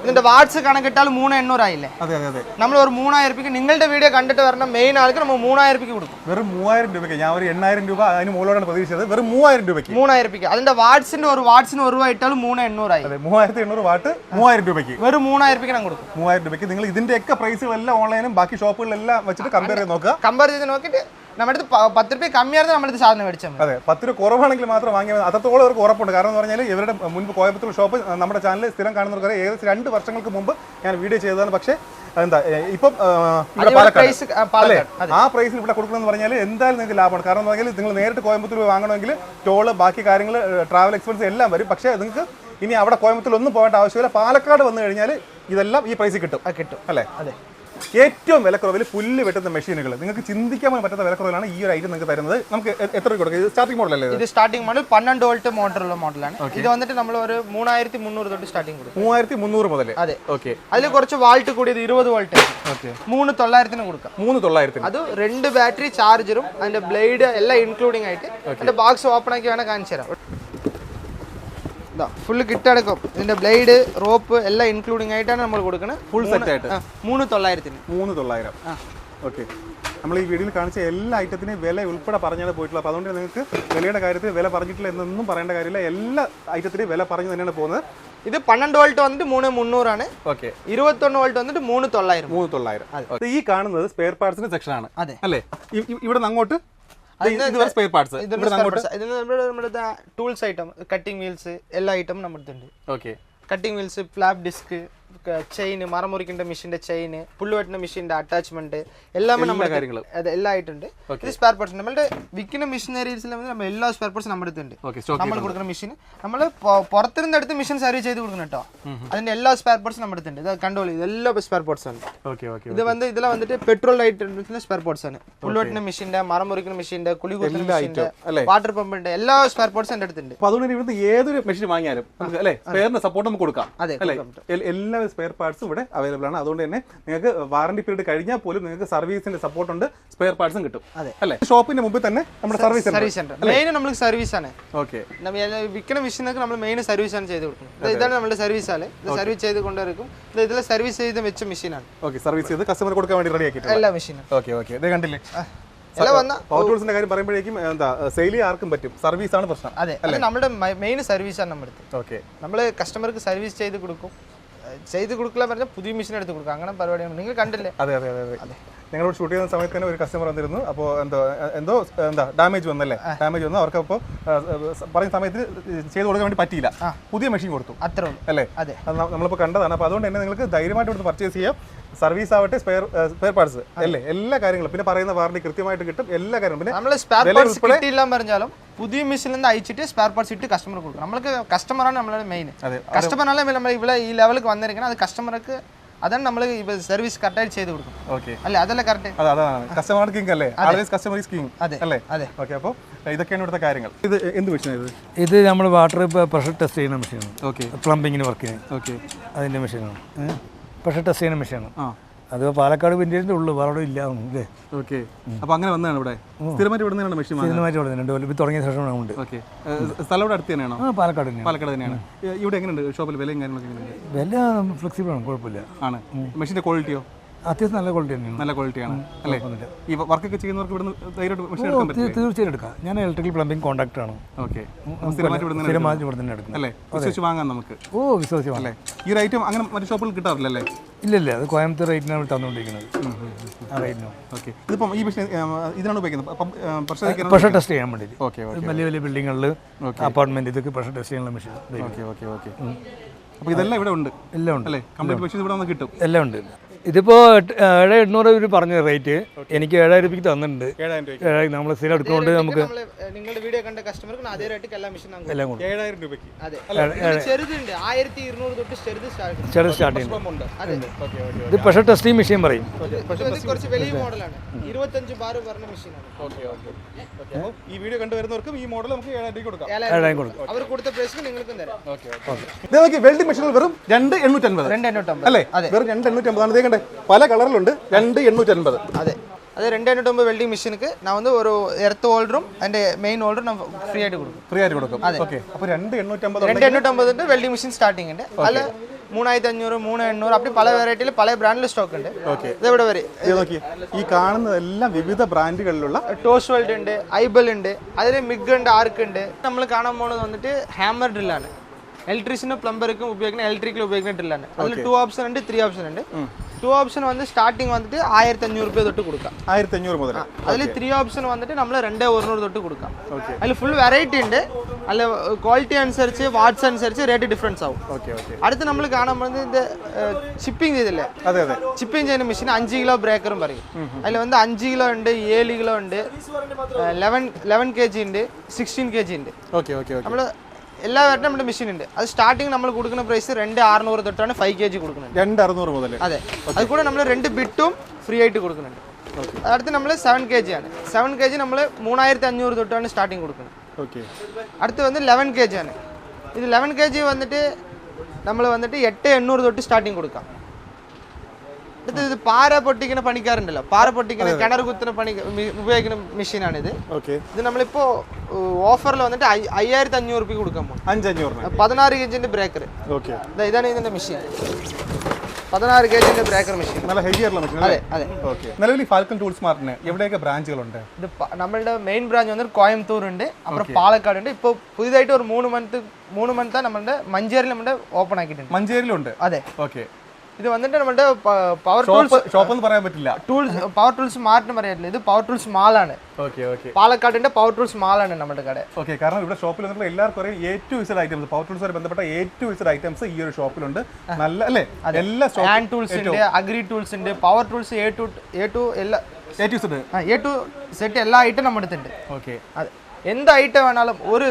ഇതിന്റെ വാട്ട്സ് കണക്കിട്ടാൽ 3,800 ആയില്ലേ? അതെ അതെ അതെ. നമ്മൾ ഒരു 3,000 രൂപയ്ക്ക് നിങ്ങളുടെ വീഡിയോ കണ്ടിട്ട് വരുന്ന മെയിൻ ആൾക്ക് നമ്മൾ 3,000 രൂപയ്ക്ക് കൊടുക്കും. വെറും 3,000 രൂപയ്ക്ക്. ഞാൻ ഒരു 8,000 രൂപ അതിന് മുകളിലാണ് പ്രതീക്ഷിച്ചത്. വെറും 3,000 രൂപയ്ക്ക്. 3,000 രൂപയ്ക്ക്. അതിന്റെ വാട്ട്സിന്റെ ഒരു വാട്ട്സിന് 1 രൂപ ഇട്ടാലും 3,800 ആയി. അതെ, 3,800 വാട്ട് 3,000 രൂപയ്ക്ക്. വെറും 3,000 രൂപയ്ക്ക് ഞാൻ കൊടുക്കും. 3,000 രൂപയ്ക്ക്. നിങ്ങൾ ഇതിന്റെ ഒക്കെ പ്രൈസുകളെല്ലാം ഓൺലൈനും ബാക്കി ഷോപ്പുകളിലെല്ലാം വെച്ചിട്ട് കമ്പയർ ചെയ്ത് നോക്കുക. കമ്പയർ ചെയ്ത് നോക്കിയിട്ട് നമ്മുടെ അടുത്ത് 10 രൂപ കമ്മിയായിരുന്നു നമ്മുടെ സാധനം മേടിച്ചാൽ മതി. അതെ, 10 രൂപ കുറവാണെങ്കിൽ മാത്രം വാങ്ങിയാൽ അത്രത്തോളം അവർക്ക് ഉറപ്പുണ്ട്. കാരണം എന്ന് പറഞ്ഞാൽ ഇവരുടെ മുൻപ് കോയമ്പത്തൂർ ഷോപ്പ് നമ്മുടെ ചാനലിൽ സ്ഥിരം കാണുന്നവർക്ക് ഏകദേശം 2 വർഷങ്ങൾക്ക് മുമ്പ് ഞാൻ വീഡിയോ ചെയ്തതാണ്. പക്ഷേ എന്താ ഇപ്പം ആ പ്രൈസിൽ ഇവിടെ കൊടുക്കണമെന്ന് പറഞ്ഞാൽ എന്തായാലും നിങ്ങൾക്ക് ലാഭമാണ്. കാരണം എന്ന് പറഞ്ഞാൽ നിങ്ങൾ നേരിട്ട് കോയമ്പത്തൂർ വാങ്ങണമെങ്കിൽ ടോള് ബാക്കി കാര്യങ്ങൾ ട്രാവൽ എക്സ്പെൻസ് എല്ലാം വരും. പക്ഷേ നിങ്ങൾക്ക് ഇനി അവിടെ കോയമ്പത്തൂർ ഒന്നും പോകേണ്ട ആവശ്യമില്ല. പാലക്കാട് വന്നു കഴിഞ്ഞാൽ ഇതെല്ലാം ഈ പ്രൈസിൽ കിട്ടും കിട്ടും അല്ലേ? അതെ. ഏറ്റവും വിലക്കുറവിൽ പുല്ല് വെട്ടുന്ന മെഷീനുകൾ നിങ്ങൾക്ക് ചിന്തിക്കാൻ പറ്റാത്ത വിലക്കുറവിലാണ് ഈ ഒരു ഐറ്റം നിങ്ങൾക്ക് തരുന്നത്. നമുക്ക് എത്ര രൂപ കൊടുക്കുക? ഇത് സ്റ്റാർട്ടിംഗ് മോഡലല്ലേ? ഇത് സ്റ്റാർട്ടിംഗ് മോഡൽ 12 വോൾട്ട് മോട്ടറുള്ള മോഡലാണ്. ഇത് വന്നിട്ട് നമ്മൾ ഒരു 3300 തൊട്ട് സ്റ്റാർട്ടിംഗ് കൊടുക്കും. 3300 മുതൽ. അതെ. ഓക്കെ. അതിൽ കുറച്ച് വാൾട്ട് കൂടിയത് 20 വോൾട്ട്. ഓക്കെ. 3900 കൊടുക്കാം. 3900. അത് 2 ബാറ്ററി ചാർജറും അതിന്റെ ബ്ലേഡ് എല്ലാം ഇൻക്ലൂഡിംഗ് ആയിട്ട് അതിന്റെ ബോക്സ് ഓപ്പൺ ആക്കി വേണം കാണിച്ചു തരാം. ഫുള്ള് കിറ്റ് അടക്കം ഇതിന്റെ ബ്ലേഡ് റോപ്പ് എല്ലാം ഇൻക്ലൂഡിംഗ് ആയിട്ടാണ് നമ്മൾ കൊടുക്കുന്നത്. ഫുൾ സെറ്റ് ആയിട്ട് 3900. ഓക്കെ. നമ്മൾ ഈ വീഡിയോയിൽ കാണിച്ച എല്ലാ ഐറ്റത്തിനെയും വില ഉൾപ്പെടെ പറഞ്ഞാണ് പോയിട്ടുള്ളത്. അപ്പോൾ അതുകൊണ്ട് നിങ്ങൾക്ക് വിലയുടെ കാര്യത്തിൽ വില പറഞ്ഞിട്ടില്ല എന്നൊന്നും പറയേണ്ട കാര്യമില്ല. എല്ലാ ഐറ്റത്തിനെയും വില പറഞ്ഞു തന്നെയാണ് പോകുന്നത്. ഇത് 12 വോൾട്ട് വന്നിട്ട് 3300 ആണ്. ഓക്കെ. 21 വോൾട്ട് വന്നിട്ട് 3900. ഈ കാണുന്നത് സ്പെയർ പാർട്സിന്റെ സെക്ഷൻ ആണ്. അതെ അല്ലേ? ഇവിടെ നിന്ന് അങ്ങോട്ട് സ്പെയർ പാർട്സ്, നമ്മുടെ ടൂൾസ് ഐറ്റം, കട്ടിംഗ് വീൽസ് എല്ലാ ഐറ്റം നമ്മുടെ അടുത്തുണ്ട്. Okay. Cutting wheels, flap disc, chain, മരം മുറിക്കേണ്ട മെഷീന്റെ ചെയിൻ, പുല്ല് വെട്ടുന്ന മെഷീന്റെ അറ്റാച്ച്മെന്റ് എല്ലാം നമ്മുടെ കാര്യങ്ങൾ എല്ലാം ആയിട്ടുണ്ട്. ഇത് സ്പെയർ പാർട്സ് നമ്മുടെ വിൽക്കുന്ന മെഷീനറീസിൽ നമ്മൾ എല്ലാ സ്പെയർ പാർട്സ് നമ്മുടെ അടുത്തുണ്ട്. നമ്മൾ കൊടുക്കുന്ന മെഷീൻ നമ്മൾ പുറത്തിരുന്ന് എടുത്ത് മെഷീൻ സർവീസ് ചെയ്ത് കൊടുക്കണം കേട്ടോ. അതിന്റെ എല്ലാ സ്പെയർ പാർട്സ് നമ്മുടെ അടുത്തുണ്ട്. ഇത് കണ്ടോളൂ, ഇതെല്ലാം സ്പെയർ പാർട്സ് ആണ്. ഇത് ഇതിലെ വന്നിട്ട് പെട്രോൾ ആയിട്ട് സ്പെയർ പാർട്സ് ആണ്. പുല്ല് വെട്ടുന്ന മെഷീന്റെ, മരം മുറിക്കുന്ന മെഷീന്റെ, കുളി കുത്തുന്ന മെഷീന്റെ, വാട്ടർ പമ്പിന്റെ എല്ലാ സ്പെയർ പാർട്സ് എന്റെ അടുത്തുണ്ട്. അപ്പോൾ അതുകൊണ്ട് ഇവിടുത്തെ ഏതൊരു മെഷീൻ വാങ്ങിയാലും അല്ലേ സ്പെയറിന് സപ്പോർട്ട് നമുക്ക് കൊടുക്കാം. എല്ലാ സ്പെയർ പാർട്സും ഇവിടെ അവൈലബിൾ ആണ്. അതുകൊണ്ട് തന്നെ നിങ്ങൾക്ക് വാറന്റി പീരീഡ് കഴിഞ്ഞാൽ പോലും നിങ്ങൾക്ക് സർവീസിന്റെ സപ്പോർട്ട് ഉണ്ട്, സ്പെയർ പാർട്സും കിട്ടും. അല്ലേ? ഷോപ്പിന്റെ മുമ്പിൽ തന്നെ നമ്മുടെ സർവീസ് സെന്റർ മെയിൻ നമുക്ക് സർവീസ് ആണ്. ഓക്കെ. വിൽക്കുന്ന മെഷീനൊക്കെ നമ്മൾ മെയിൻ സർവീസ് ആണ് ചെയ്ത് കൊടുക്കുന്നത്. ഇതാണ് നമ്മുടെ സർവീസ് ആണ്. ഇത് സർവീസ് ചെയ്ത് കൊണ്ടുവരും. ഇതിലെ സർവീസ് ചെയ്ത് വെച്ച മെഷീനാണ്. ഓക്കെ. സർവീസ് ചെയ്ത് കസ്റ്റമർ കൊടുക്കാൻ വേണ്ടി റെഡി ആക്കിയിട്ട് എല്ലാ മെഷീനും. ഓക്കെ. ഓക്കെ. ഇത് കണ്ടില്ലേ? പവർ ടൂൾസിന്റെ കാര്യം പറയുമ്പോഴേക്കും എന്താ സെയിൽ ആർക്കും പറ്റും, സർവീസ് ആണ് പ്രശ്നം. അതെ, നമ്മുടെ മെയിൻ സർവീസ് ആണ് നമ്മുടെ അടുത്ത്. ഓക്കെ. നമ്മൾ കസ്റ്റമർക്ക് സർവീസ് ചെയ്ത് കൊടുക്കും. ചെയ്ത് കൊടുക്കില്ല പറഞ്ഞാൽ പുതിയ മെഷീൻ എടുത്ത് കൊടുക്കും. അങ്ങനെ പരിപാടിയാണ്. നിങ്ങൾ കണ്ടില്ലേ? അതെ അതെ അതെ അതെ. ഞങ്ങളോട് ഷൂട്ട് ചെയ്യുന്ന സമയത്ത് തന്നെ ഒരു കസ്റ്റമർ വന്നിരുന്നു. അപ്പോൾ എന്തോ ഡാമേജ് വന്നല്ലേ, ഡാമേജ് വന്നു. അവർക്ക് അപ്പോൾ പറയുന്ന സമയത്ത് ചെയ്ത് കൊടുക്കാൻ വേണ്ടി പറ്റിയില്ല, പുതിയ മെഷീൻ കൊടുത്തു. അത്രേ അല്ലേ? അതെ. നമ്മളിപ്പോൾ കണ്ടതാണ്. അപ്പോൾ അതുകൊണ്ട് തന്നെ നിങ്ങൾക്ക് ധൈര്യമായിട്ട് ഇവിടുന്ന് പർച്ചേസ് ചെയ്യാം. സർവീസ് ആവട്ടെ, സ്പെയർ പാർട്സ് അല്ലേ, എല്ലാ കാര്യങ്ങളും. പിന്നെ പറയുന്ന വാറണ്ടി കൃത്യമായിട്ട് കിട്ടും, എല്ലാ കാര്യങ്ങളും. പിന്നെ നമ്മൾ സ്പെയർ പാർട്സ് കിട്ടിയില്ല പറഞ്ഞാലും പുതിയ മെഷീനിൽ നിന്ന് അയച്ചിട്ട് സ്പെയർ പാർട്സ് ഇട്ട് കസ്റ്റമർ കൊടുക്കും. നമ്മൾക്ക് കസ്റ്റമറാണ് നമ്മുടെ മെയിൻ. കസ്റ്റമറാണ് നമ്മൾ ഇവിടെ ഈ ലെവലിലേക്ക് വന്നിരിക്കുന്നത്. അത് കസ്റ്റമർക്ക് അതാണ് നമ്മൾ സർവീസ് കറക്റ്റായിട്ട് ചെയ്ത് കൊടുക്കും. ഓക്കെ. അല്ലേ? അതല്ലേ കറക്റ്റ്? അതാണ് കസ്റ്റമർ കിങ് അല്ലേ? Always customer is king. അതെ അല്ലേ? അതെ. ഓക്കെ. അപ്പോൾ ഇതൊക്കെയാണ് ഇവിടുത്തെ കാര്യങ്ങൾ. ഇത് എന്ത് മെഷീനാണ്? ഇത് നമ്മൾ വാട്ടർ പ്രഷർ ടെസ്റ്റ് ചെയ്യുന്ന മെഷീനാണ്. ഓക്കെ. പ്ലംബിങ്ങിന് വർക്ക് ചെയ്യുന്നത്. ഓക്കെ. അതിൻ്റെ മെഷീനാണ്. പ്രഷർ ടെസ്റ്റ് ചെയ്യുന്ന മെഷീനാണ്. അത് പാലക്കാട് വിന്റേജിന്റെ ഉള്ളു, വേറെ ഇല്ല. ഓക്കെ. അപ്പോൾ അങ്ങനെ വന്നതാണ് ഇവിടെ സ്ഥിരമായിട്ട് ഇവിടെ നിന്നാണ് മെഷീൻ സ്ഥിരമായിട്ട് ഇവിടെ 2 കൊല്ലം തുടങ്ങിയ ശേഷം ഉണ്ട്. ഓക്കെ. സ്ഥലം ഇവിടെ അടുത്ത് തന്നെയാണോ? പാലക്കാട് തന്നെയാണ്. ഇവിടെ എങ്ങനെയുണ്ട് ഷോപ്പിൽ വിലയും കാര്യങ്ങളൊക്കെ എങ്ങനെയുണ്ട്? വില ഫ്ലെക്സിബിൾ ആണ്, കുഴപ്പമില്ല. ആണ്. മെഷീൻ്റെ ക്വാളിറ്റിയോ? അത്യാവശ്യം നല്ല ക്വാളിറ്റി തന്നെയാണ്. നല്ല ക്വാളിറ്റിയാണ് അല്ലേ? ഈ വർക്കൊക്കെ ചെയ്യുന്നവർക്ക് ഇവിടുന്ന് ധൈര്യമായിട്ട് മെഷീൻ എടുക്കാൻ പറ്റും? തീർച്ചയായും എടുക്കാം. ഞാൻ ഇലക്ട്രിക്കൽ പ്ലംബിംഗ് കോൺട്രാക്ടർ ആണ്. ഓക്കെ. സ്ഥിരമായിട്ട് ഇവിടെ തന്നെ എടുക്കും. അല്ലേ? വിശ്വസിച്ച് വാങ്ങാം നമുക്ക്. വിശ്വസിച്ച് അല്ലേ? ഈ ഒരു ഐറ്റം അങ്ങനെ മറ്റു ഷോപ്പിൽ കിട്ടാറില്ലല്ലേ? ഇല്ല, അത് കോയമ്പത്തൂർ റേറ്റിനാണ് തന്നുകൊണ്ടിരിക്കുന്നത്. ഓക്കെ. ഇതിപ്പം ഈ മെഷീൻ ഇതിനാണ് ഉപയോഗിക്കുന്നത് പ്രഷർ ടെസ്റ്റ് ചെയ്യാൻ വേണ്ടി. ഓക്കെ. വലിയ വലിയ ബിൽഡിങ്ങുകളിൽ അപ്പാർട്ട്മെന്റ് ഇതൊക്കെ പ്രഷർ ടെസ്റ്റ് ചെയ്യാനുള്ള മെഷീൻ. ഓക്കെ. ഓക്കെ. ഓക്കെ. അപ്പോൾ ഇതെല്ലാം ഇവിടെ ഉണ്ട്. എല്ലാം ഉണ്ട് അല്ലേ? കംപ്ലീറ്റ് മെഷീൻ ഇവിടെ വന്ന് കിട്ടും. എല്ലാം ഉണ്ട്. ഇതിപ്പോൾ 7,800 ഇവർ പറഞ്ഞ റേറ്റ് എനിക്ക് 7,000 രൂപയ്ക്ക് തന്നിട്ടുണ്ട്. 7,000 നമ്മൾ സ്ഥിരം എടുക്കുന്നതുകൊണ്ട് നമുക്ക് നിങ്ങളുടെ വീഡിയോ കണ്ട കസ്റ്റമർക്ക് അതേ റേറ്റ് എല്ലാ മെഷീൻ എല്ലാം കൊടുക്കും. 7,000 രൂപയ്ക്ക്. അതെ. ചെറുതുണ്ട് 1200 തൊട്ട് ചെറുത് സ്റ്റാർട്ട് ചെയ്യുന്നത്. ഇത് പ്രഷർ ടെസ്റ്റിംഗ് മെഷീൻ പറയും. കുറച്ച് വലിയ മോഡലാണ്. 25 ബാർ പറഞ്ഞ മെഷീനാണ്. ഓക്കെ. ഓക്കെ. അപ്പോൾ ഈ വീഡിയോ കണ്ടുവരുന്നവർക്കും ഈ മോഡൽ നമുക്ക് 7,000 കൊടുക്കാം. 7,000 കൊടുക്കും. അവർ കൊടുത്ത പ്രൈസിന് നിങ്ങൾക്കും തരാം. ഓക്കെ. ഓക്കെ. വെൽഡിംഗ് മെഷീനുകൾ വെറും 2,850 അല്ലേ? വെറും 2,850 ആണ്. ഇതേ പല കളറിലുണ്ട്. 2,850. അതെ. അത് 2,850 വെൽഡിംഗ് മെഷീനുக்கு நான் வந்து ஒரு எர்த் ஹோல்டரும் அண்ட் மெயின் ஹோல்டரும் நான் ഫ്രീ ആയിട്ട് കൊടുക്കും. ഓക്കെ. അപ്പോൾ 2,850 2,850 വെൽഡിംഗ് മെഷീൻ സ്റ്റാർട്ടിംഗ് ഉണ്ട്. അതിൽ 3,500 3,800 அப்படி പല വെറൈറ്റിയിൽ പല ബ്രാൻഡിൽ സ്റ്റോക്ക് ഉണ്ട്. ഓക്കെ. ഇത് ഇവിടെ വരെ നോക്കി ഈ കാണുന്നതെല്ലാം വിവിധ ബ്രാൻഡുകളിലുള്ള ടോസ് വെൽഡ് ഉണ്ട്, ഐബൽ ഉണ്ട്, അതിൽ മിഗ് ഉണ്ട്, ആർക്ക് ഉണ്ട്. നമ്മൾ കാണാൻ പോകുന്നത് വന്നിട്ട് ഹാമർ ഡ്രില്ലാണ്. ഇലക്ട്രീഷ്യനും പ്ലംബർക്കും ഉപയോഗിക്കുന്ന ഇലക്ട്രിക്കൽ ഉപയോഗിക്കുന്ന ഡ്രില്ലാണ്. അതിൽ 2 ഓപ്ഷൻ ഉണ്ട്, 3 ഓപ്ഷൻ ഉണ്ട്. 2 ഓപ്ഷൻ വന്ന് സ്റ്റാർട്ടിങ് വന്നിട്ട് 1,500 രൂപ തൊട്ട് കൊടുക്കാം. 1,500 മുതൽ. അതിൽ 3 ഓപ്ഷൻ വന്നിട്ട് നമ്മൾ 2,100 തൊട്ട് കൊടുക്കാം. അതിൽ ഫുൾ വെറൈറ്റി ഉണ്ട്. അല്ല ക്വാളിറ്റി അനുസരിച്ച് വാട്ട്സ് അനുസരിച്ച് റേറ്റ് ഡിഫറൻസ് ആവും. അടുത്ത് നമ്മൾ കാണാൻ പോകുന്നത് ഇത് ചിപ്പിംഗ് ചെയ്തില്ലേ? അതെ അതെ. ചിപ്പിംഗ് ചെയ്യുന്ന മെഷീൻ 5 കിലോ ബ്രേക്കറും പറയും. അതിൽ വന്ന് 5 കിലോ ഉണ്ട്, 7 കിലോ ഉണ്ട്, 11 kg ഉണ്ട്, 16 kg ഉണ്ട്. ഓക്കെ. ഓക്കെ. നമ്മൾ എല്ലാവരുടെ നമ്മുടെ മെഷീൻ ഉണ്ട്. അത് സ്റ്റാർട്ടിങ് നമ്മൾ കൊടുക്കുന്ന പ്രൈസ് 2600 തൊട്ടാണ് 5 kg കൊടുക്കുന്നുണ്ട്. 2600 മുതൽ. അതെ, അത് കൂടെ നമ്മൾ 2 ബിറ്റും ഫ്രീ ആയിട്ട് കൊടുക്കുന്നുണ്ട്. അടുത്ത് നമ്മൾ 7 kg ആണ്. 7 kg നമ്മൾ 3500 തൊട്ടാണ് സ്റ്റാർട്ടിങ് കൊടുക്കുന്നത്. ഓക്കെ. അടുത്ത് വന്ന് 11 kg ആണ്. ഇത് 11 kg വന്നിട്ട് നമ്മൾ വന്നിട്ട് 8800 തൊട്ട് സ്റ്റാർട്ടിങ് കൊടുക്കാം. അടുത്ത് ഇത് പാറ പൊട്ടിക്കുന്ന പണിക്കാരുണ്ടല്ലോ, പാറ പൊട്ടിക്കുന്ന കിണർ കുത്തുന്ന പണി ഉപയോഗിക്കുന്ന മെഷീനാണിത്. ഇത് നമ്മളിപ്പോ ഓഫറിൽ വന്നിട്ട് 5500 രൂപ കൊടുക്കാൻ പോകും. 16 kg ബ്രേക്കർ. ഇതാണ് ഇതിന്റെ മെഷീൻ, 16 kg ബ്രേക്കർ മെഷീൻ. നല്ല ഹെവി ആയിട്ടുള്ള മെഷീൻ. അതെ അതെ. നിലവിൽ ഫാൽക്കൺ ടൂൾ സ്മാർട്ടിന് എവിടെയൊക്കെ ബ്രാഞ്ചുകളുണ്ട്? ഇത് നമ്മളുടെ മെയിൻ ബ്രാഞ്ച് വന്നിട്ട് കോയമ്പത്തൂർ ഉണ്ട്, അപ്പുറം പാലക്കാട് ഉണ്ട്. ഇപ്പോൾ പുതിയതായിട്ട് ഒരു 3 മന്ത് നമ്മുടെ മഞ്ചേരിയിൽ നമ്മുടെ ഓപ്പൺ ആക്കിയിട്ടുണ്ട്. മഞ്ചേരിയിലുണ്ട്. അതെ. ഓക്കെ. ഇത് വന്നിട്ട് നമ്മുടെ പവർ ടൂൾസ് ഷോപ്പ് എന്ന് പറയാൻ പറ്റില്ല, പവർ ടൂൾസ് മാർട്ട് പറയാറില്ല, ഇത് പവർ ടൂൾസ് മാളാണ്. പാലക്കാടിന്റെ പവർ ടൂൾസ് മാളാണ് നമ്മുടെ കട. ഓക്കെ. കാരണം ഇവിടെ ഷോപ്പിൽ വന്നിട്ടുള്ള എല്ലാവർക്കും അറിയാം A to Z items, power ടൂൾസുമായി ബന്ധപ്പെട്ട A to Z ഐറ്റംസ് ഈ ഒരു ഷോപ്പിലുണ്ട്. നല്ല അല്ലേ? എല്ലാ ഹാൻഡ് ടൂൾസ് ഉണ്ട്, അഗ്രി ടൂൾസ് ഉണ്ട്, പവർ ടൂൾസ് A to എല്ലാ A to Z എല്ലാ ഐറ്റം നമ്മുടെ അടുത്തുണ്ട്. ഓക്കെ. അതെ, എന്ത് ഐറ്റം വേണാലും ഒരു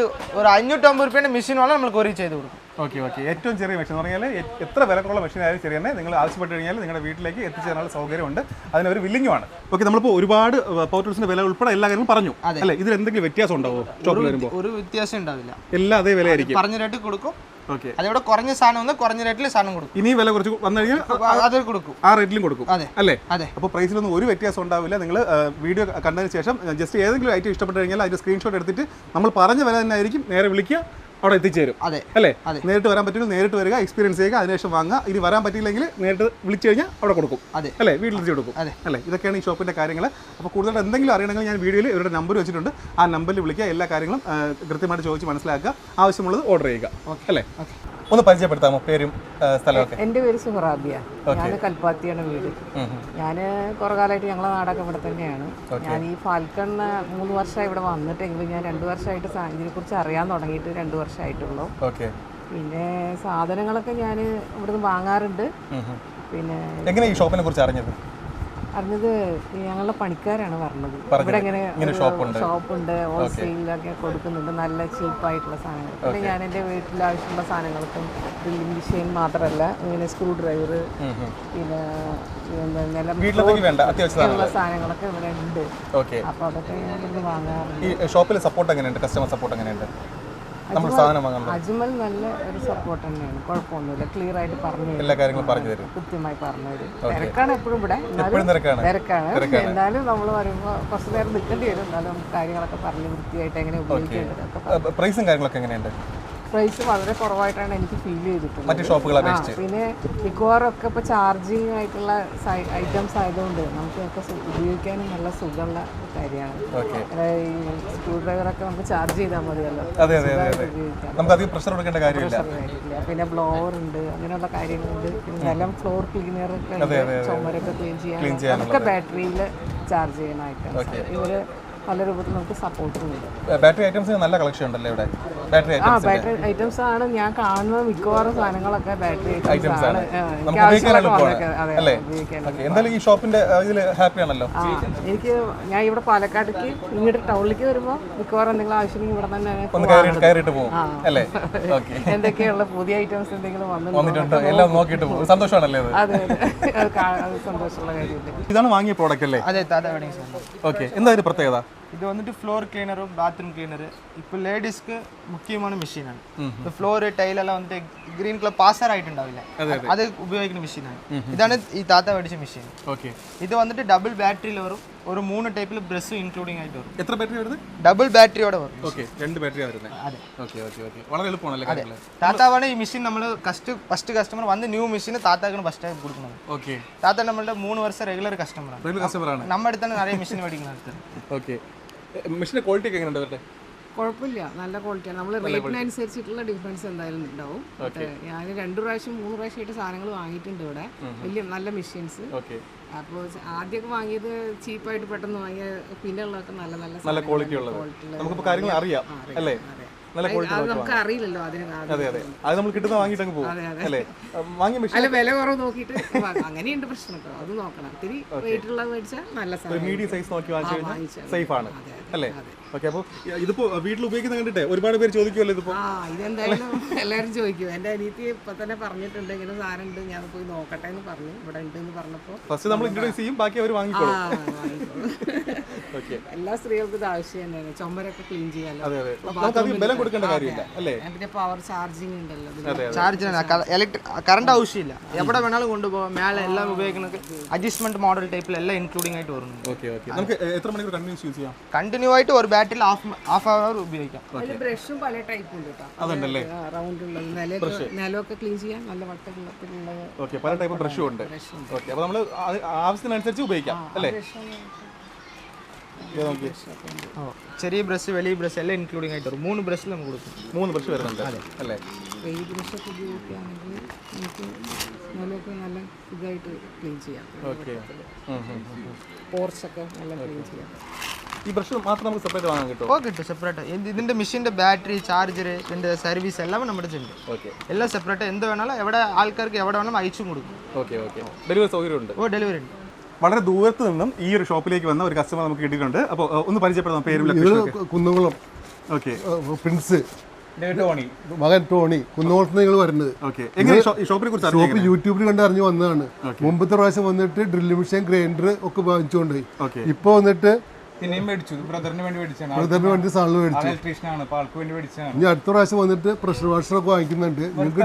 550 രൂപയുടെ മെഷീൻ വേണം നമ്മൾ കൊറിയർ ചെയ്ത് കൊടുക്കും. ഓക്കെ. ഓക്കെ. ഏറ്റവും ചെറിയ മെഷീൻ എന്ന് പറഞ്ഞാൽ എത്ര വിലക്കുള്ള മെഷീൻ ആയാലും ശരി തന്നെ നിങ്ങൾ ആവശ്യപ്പെട്ട് കഴിഞ്ഞാൽ നിങ്ങളുടെ വീട്ടിലേക്ക് എത്തിച്ചേരാനുള്ള സൗകര്യമുണ്ട്, അതിനൊരു വില്ലിങ്ങുമാണ്. ഓക്കെ. നമ്മളിപ്പോൾ ഒരുപാട് പവർ ടൂൾസിന്റെ വില ഉൾപ്പെടെ എല്ലാ കാര്യങ്ങളും പറഞ്ഞു അല്ലേ? ഇതിൽ എന്തെങ്കിലും വ്യത്യാസം ഉണ്ടാവോ ഷോപ്പിൽ വരുമ്പോൾ? ഒരു വ്യത്യാസം ഉണ്ടാവില്ല, എല്ലാം അതേ വിലയായിരിക്കും, പറഞ്ഞ റേറ്റ് കൊടുക്കും. ഓക്കെ. അതേപോലെ കുറഞ്ഞ സാധനം വന്ന് കുറഞ്ഞ റേറ്റിൽ സാധനം കൊടുക്കും. ഇനി വില കുറച്ച് വന്നു കഴിഞ്ഞാൽ അത് കൊടുക്കും, ആ റേറ്റിലും കൊടുക്കും. അതെ അല്ലേ? അതെ. അപ്പോൾ പ്രൈസിലൊന്നും ഒരു വ്യത്യാസം ഉണ്ടാവില്ല. നിങ്ങൾ വീഡിയോ കണ്ടതിന് ശേഷം ജസ്റ്റ് ഏതെങ്കിലും ഐറ്റം ഇഷ്ടപ്പെട്ട് കഴിഞ്ഞാൽ അതിന്റെ സ്ക്രീൻഷോട്ട് എടുത്തിട്ട് നമ്മൾ പറഞ്ഞ വില തന്നെ ആയിരിക്കും, നേരെ വിളിക്കുക, അവിടെ എത്തിച്ചേരും. അതെ അല്ലേ? നേരിട്ട് വരാൻ പറ്റില്ല, നേരിട്ട് വരിക, എക്സ്പീരിയൻസ് ചെയ്യുക, അതിനുശേഷം വാങ്ങുക. ഇനി വരാൻ പറ്റിയില്ലെങ്കിൽ നേരിട്ട് വിളിച്ചു കഴിഞ്ഞാൽ അവിടെ കൊടുക്കും. അതെ അല്ലേ? വീട്ടിലെത്തി കൊടുക്കും. അല്ലേ? ഇതൊക്കെയാണ് ഈ ഷോപ്പിന്റെ കാര്യങ്ങൾ. അപ്പോൾ കൂടുതൽ എന്തെങ്കിലും അറിയണമെങ്കിൽ ഞാൻ വീഡിയോയിൽ ഇവരുടെ നമ്പർ വെച്ചിട്ടുണ്ട്, ആ നമ്പറിൽ വിളിക്കുക, എല്ലാ കാര്യങ്ങളും കൃത്യമായിട്ട് ചോദിച്ച് മനസ്സിലാക്കുക, ആവശ്യമുള്ളത് ഓർഡർ ചെയ്യുക. അല്ലേ? ഒന്ന് പരിചയപ്പെടുത്താമോ പേരും സ്ഥലമൊക്കെ? എൻ്റെ പേര് സുഹറാബിയ, ഞാൻ കൽപ്പാത്തിയാണ് വീട്. ഞാൻ കുറേ കാലമായിട്ട് ഞങ്ങളെ നാടൊക്കെ ഇവിടെ തന്നെയാണ്. ഞാൻ ഈ ഫാൽക്കൺ 3 വർഷമായി ഇവിടെ വന്നിട്ടെങ്കിലും ഞാൻ 2 വർഷമായിട്ട് ഇതിനെക്കുറിച്ച് അറിയാൻ തുടങ്ങിയിട്ട് 2 വർഷമായിട്ടുള്ളൂ. പിന്നെ സാധനങ്ങളൊക്കെ ഞാൻ ഇവിടുന്ന് വാങ്ങാറുണ്ട്. പിന്നെ എങ്ങനെ ഈ ഷോപ്പിനെ കുറിച്ച് അറിഞ്ഞത്? ഞങ്ങളുടെ പണിക്കാരാണ് പറഞ്ഞത്. ഇവിടെ ഇങ്ങനെ ഷോപ്പുണ്ട്, ഹോൾസെയിലൊക്കെ കൊടുക്കുന്നുണ്ട്, നല്ല ചീപ്പായിട്ടുള്ള സാധനങ്ങൾ. പിന്നെ ഞാൻ എൻ്റെ വീട്ടിൽ ആവശ്യമുള്ള സാധനങ്ങൾക്കും ഡ്രില്ലിംഗ് മെഷീൻ മാത്രമല്ല, ഇങ്ങനെ സ്ക്രൂ ഡ്രൈവർ, പിന്നെ അത്യാവശ്യമുള്ള സാധനങ്ങളൊക്കെ ഇവിടെ ഉണ്ട്. അപ്പോൾ അതൊക്കെ ഞാൻ ഇവിടെ വാങ്ങാറുണ്ട്. ഈ ഷോപ്പിൽ സപ്പോർട്ട് എങ്ങനെയുണ്ട്? കസ്റ്റമർ സപ്പോർട്ട് എങ്ങനെയുണ്ട്? അജ്മൽ നല്ല ഒരു സപ്പോർട്ട് തന്നെയാണ്, കുഴപ്പമൊന്നുമില്ല. ക്ലിയർ ആയിട്ട് പറഞ്ഞു എല്ലാ കാര്യങ്ങളും പറഞ്ഞു തരും, കൃത്യമായി പറഞ്ഞു തരും. തിരക്കാണ് എപ്പോഴും ഇവിടെ, തിരക്കാണ്. എന്നാലും നമ്മൾ വരുമ്പോൾ കുറച്ച് നേരം നിൽക്കേണ്ടി വരും, എന്നാലും നമുക്ക് കാര്യങ്ങളൊക്കെ പറഞ്ഞ് വൃത്തിയായിട്ട് എങ്ങനെ ഉപയോഗിക്കേണ്ടതൊക്കെ. പ്രൈസും കാര്യങ്ങളൊക്കെ എങ്ങനെയുണ്ട്? പ്രൈസ് വളരെ കുറവായിട്ടാണ് എനിക്ക് ഫീൽ ചെയ്തിട്ടുള്ളത് മറ്റു ഷോപ്പുകളെ അപേക്ഷിച്ച്. പിന്നെ മിക്കവാറൊക്കെ ഇപ്പോൾ ചാർജിങ് ആയിട്ടുള്ള ഐറ്റംസ് ആയതുകൊണ്ട് നമുക്കൊക്കെ ഉപയോഗിക്കാനും നല്ല സുഖമുള്ള കാര്യമാണ്. ഈ സ്ക്രൂ ഡ്രൈവറൊക്കെ നമുക്ക് ചാർജ് ചെയ്താൽ മതിയല്ലോ, ഉപയോഗിക്കാം. പിന്നെ ബ്ലോവർ ഉണ്ട്, അങ്ങനെയുള്ള കാര്യങ്ങളുണ്ട്. പിന്നെ നിലം ഫ്ലോർ ക്ലീനറൊക്കെ, ചുമരൊക്കെ ക്ലീൻ ചെയ്യാൻ ഒക്കെ ബാറ്ററിയിൽ ചാർജ് ചെയ്യുന്ന ഐറ്റംസ്. ഇവര് പല രൂപത്തിൽ നമുക്ക് സപ്പോർട്ടുമുണ്ട്. ബാറ്ററി ഐറ്റംസ് നല്ല കളക്ഷൻ ഉണ്ടല്ലോ ഇവിടെ. ബാറ്ററി ഐറ്റംസ് ആണ് ഞാൻ കാണുന്ന മിക്കവാറും സാധനങ്ങളൊക്കെ ബാറ്ററി ഐറ്റംസ് ആണ്. എന്തായാലും ഈ ഷോപ്പിന്റെ ഇതിൽ ഹാപ്പി ആണല്ലോ. എനിക്ക് ഞാൻ ഇവിടെ പാലക്കാടേക്ക് ഇങ്ങോട്ട് ടൗണിലേക്ക് വരുമ്പോൾ മിക്കവാറും എന്തെങ്കിലും ആവശ്യമെങ്കിൽ ഇവിടെ തന്നെ കയറിയിട്ട് പോകും അല്ലേ? എന്തൊക്കെയുള്ള പുതിയ ഐറ്റംസ് എന്തെങ്കിലും വന്നിട്ടുണ്ട് എല്ലാം നോക്കിയിട്ട് പോകും. സന്തോഷമാണല്ലേ? അതെ, അത് സന്തോഷമുള്ള കാര്യമില്ല. ഇതാണ് വാങ്ങിയ പ്രോഡക്റ്റ് അല്ലേ? അതെ. ഓക്കെ. എന്താ ഇതിന്റെ പ്രത്യേകത? ഇത് വന്നിട്ട് ഫ്ലോർ ക്ലീനറും ബാത്റൂം ക്ലീനർ. ഇപ്പോൾ ലേഡീസ്ക്ക് മുഖ്യமான മെഷീനാണ്. ഫ്ലോർ ടൈലെല്ലാം വന്നിട്ട് ഗ്രീൻ കളർ പാസർ ആയിട്ടുണ്ടാവില്ല, അത് ഉപയോഗിക്കുന്ന മെഷീനാണ്. ഇതാണ് ഈ താത്ത മേടിച്ച മെഷീൻ. ഇത് വന്നിട്ട് ഡബിൾ ബാറ്ററിയിൽ വരും, ഒരു 3 ടൈപ്പിൽ ബ്രഷ് ഇൻക്ലൂഡിംഗ് ആയിട്ട് വരും. എത്ര ബാറ്ററി വരുന്നത്? ഡബിൾ ബാറ്ററിയോടെ വരും. 2 ബാറ്ററി വരുന്നത്. അതെ. വളരെ എളുപ്പമാണല്ലേ? താത്താവാണ് ഈ മെഷീൻ നമ്മൾ ഫസ്റ്റ് കസ്റ്റമർ വന്ന് ന്യൂ മെഷീൻ താത്താക്കാണ് ഫസ്റ്റ് ആയിട്ട് കൊടുക്കുന്നത്. താത്ത നമ്മളുടെ 3 വർഷം റെഗുലർ കസ്റ്റമറാണ്. നമ്മുടെ അടുത്താണ് நிறைய മെഷീൻ മേടിക്കുന്നത്. മെഷീന്റെ ക്വാളിറ്റി ഒക്കെ എങ്ങനെയുണ്ട്? കുഴപ്പമില്ല, നല്ല ക്വാളിറ്റിയാണ്. നമ്മൾ റേറ്റിനനുസരിച്ചിട്ടുള്ള ഡിഫറൻസ് എന്തായാലും ഉണ്ടാവും. ഞാൻ 2 പ്രാവശ്യം 3 പ്രാവശ്യമായിട്ട് സാധനങ്ങൾ വാങ്ങിയിട്ടുണ്ട് ഇവിടെ, വലിയ നല്ല മെഷീൻസ്. അപ്പോൾ ആദ്യമൊക്കെ വാങ്ങിയത് ചീപ്പായിട്ട് പെട്ടെന്ന് വാങ്ങിയ, പിന്നെ ഉള്ളതൊക്കെ നല്ല ക്വാളിറ്റി ഉള്ളത്. നമുക്കിപ്പോൾ കാര്യങ്ങൾ അറിയാം അല്ലേ? നല്ല ക്വാളിറ്റി അത് നമുക്ക് അറിയില്ലല്ലോ അതിന് അതെ അതെ അത് നമ്മൾ കിട്ടുന്ന വാങ്ങിയിട്ട് അങ്ങ് പോകും അല്ലേ വാങ്ങിയ മെഷീൻ അല്ല വില കുറവ് നോക്കിയിട്ട് അങ്ങനെയുണ്ട് പ്രശ്നം കേട്ടോ അത് നോക്കണം ഇത്തിരി റേറ്റ് ഉള്ളത് മേടിച്ചാൽ നല്ല സാധനം മീഡിയം സൈസ് നോക്കി വാങ്ങിച്ചു കഴിഞ്ഞാൽ സേഫ് ആണ് അല്ലേ ഓക്കെ അപ്പോൾ ഇതിപ്പോ വീട്ടിൽ ഉപയോഗിക്കുന്ന കണ്ടിട്ടേ ഒരുപാട് പേര് ചോദിക്കുമല്ലോ ഇതിപ്പോ ഇതെന്തായാലും എല്ലാവരും ചോദിക്കും എൻ്റെ അനിയത്തി ഇപ്പൊ തന്നെ പറഞ്ഞിട്ടുണ്ട് ഇങ്ങനെ സാധനം ഉണ്ട് ഞാൻ പോയി നോക്കട്ടെ എന്ന് പറഞ്ഞു ഇവിടെ ഉണ്ട് എന്ന് പറഞ്ഞപ്പോൾ ഫസ്റ്റ് നമ്മൾ ഇൻട്രൊഡ്യൂസ് ചെയ്യും ബാക്കി അവർ വാങ്ങിക്കോളും എല്ലാ സ്ത്രീകൾക്കും ഇത് ആവശ്യം തന്നെയാണ് ചുമരൊക്കെ ക്ലീൻ ചെയ്യാലോ അതെ അതെ നമുക്ക് അധികം ബലം കൊടുക്കേണ്ട കാര്യമില്ല അല്ലേ പിന്നെ പവർ ചാർജിങ് ഉണ്ടല്ലോ ഇതില്. ചാർജ് കറണ്ട് ആവശ്യമില്ല എവിടെ വേണാലും കൊണ്ടുപോകാം മേലെ എല്ലാം ഉപയോഗിക്കുന്നത് അഡ്ജസ്റ്റ്മെന്റ് മോഡൽ ടൈപ്പിൽ എല്ലാം ഇൻക്ലൂഡിംഗ് ആയിട്ട് വരുന്നുണ്ട് ഓക്കെ ഓക്കെ നമുക്ക് എത്ര മണിക്കൂർ കണ്ടിന്യൂസ് യൂസ് ചെയ്യാം കണ്ടിന്യൂ ആയിട്ട് ഒരു ബാറ്ററിൽ ഹാഫ് അവർ ഉപയോഗിക്കാം അതില് ബ്രഷും പല ടൈപ്പ് ഉണ്ട് കേട്ടോ അതുണ്ടല്ലേ റൗണ്ട് ഉള്ളത് നിലമൊക്കെ ക്ലീൻ ചെയ്യാൻ നല്ല വട്ടമുള്ളത് ഓക്കെ പല ടൈപ്പ് ബ്രഷും ഉണ്ട് ഓക്കെ അപ്പോൾ നമ്മൾ ആവശ്യത്തിനനുസരിച്ച് ഉപയോഗിക്കാം അല്ലേ ചെറിയ ബ്രഷ് വലിയ ബ്രഷ് എല്ലാം ഇൻക്ലൂഡിംഗ് ആയിട്ട് വരും 3 ബ്രഷിൽ നമുക്ക് കൊടുക്കും 3 ബ്രഷ് വരുന്നുണ്ട് അല്ലേ ഈ ബ്രഷൊക്കെ ഉപയോഗിക്കുകയാണെങ്കിൽ നമുക്ക് നിലമൊക്കെ നല്ല ഇതായിട്ട് ക്ലീൻ ചെയ്യാം ഓക്കെ പോർച്ചൊക്കെ നല്ല ക്ലീൻ ചെയ്യാം ഈ ബ്രഷ് മാത്രം നമുക്ക് സെപ്പറേറ്റ് വാങ്ങാൻ കിട്ടും ഓ കിട്ടും സെപ്പറേറ്റ് ഇതിന്റെ മെഷീന്റെ ബാറ്ററി ചാർജർ ഇതിന്റെ സർവീസ് എല്ലാം നമ്മുടെ ഉണ്ട് ഓക്കെ എല്ലാം സെപ്പറേറ്റ് എന്ത് വേണാലും എവിടെ ആൾക്കാർക്ക് എവിടെ വേണമെങ്കിലും അയച്ചും കൊടുക്കും ഓക്കെ ഓക്കെ ഡെലിവറി സൗകര്യമുണ്ട് ഓ ഡെലിവറി ഉണ്ട് വളരെ ദൂരത്ത് നിന്നും ഈ ഒരു ഷോപ്പിലേക്ക് വന്ന ഒരു കസ്റ്റമർ നമുക്ക് കിട്ടിയിട്ടുണ്ട് അപ്പോൾ ഒന്ന് പരിചയപ്പെടാം പേരും കുന്നംകുളം ഓക്കെ പ്രിൻസ് ടോണി മകൻ ടോണി കുന്നംകുളത്ത് നിങ്ങൾ വരുന്നത് ഓക്കെ എങ്ങനെ ഷോപ്പിനെ കുറിച്ച് ഷോപ്പ് യൂട്യൂബിൽ കണ്ട് അറിഞ്ഞു വന്നതാണ് മുമ്പത്തെ പ്രാവശ്യം വന്നിട്ട് ഡ്രില്ല് മെഷീൻ ഗ്രൈൻഡർ ഒക്കെ വാങ്ങിച്ചുകൊണ്ടുപോയി ഓക്കെ ഇപ്പൊ വന്നിട്ട് പിന്നെയും മേടിച്ചു ബ്രദറിന് വേണ്ടി മേടിച്ചാണ് ബ്രദറിന് വേണ്ടി സാധനം മേടിച്ചു ഇലക്ട്രീഷ്യനാണ് അപ്പൊ ആൾക്ക് വേണ്ടി മേടിച്ചാണ് ഇനി അടുത്ത പ്രാവശ്യം വന്നിട്ട് പ്രഷർ വാഷറൊക്കെ വാങ്ങിക്കുന്നുണ്ട് നിങ്ങൾക്ക്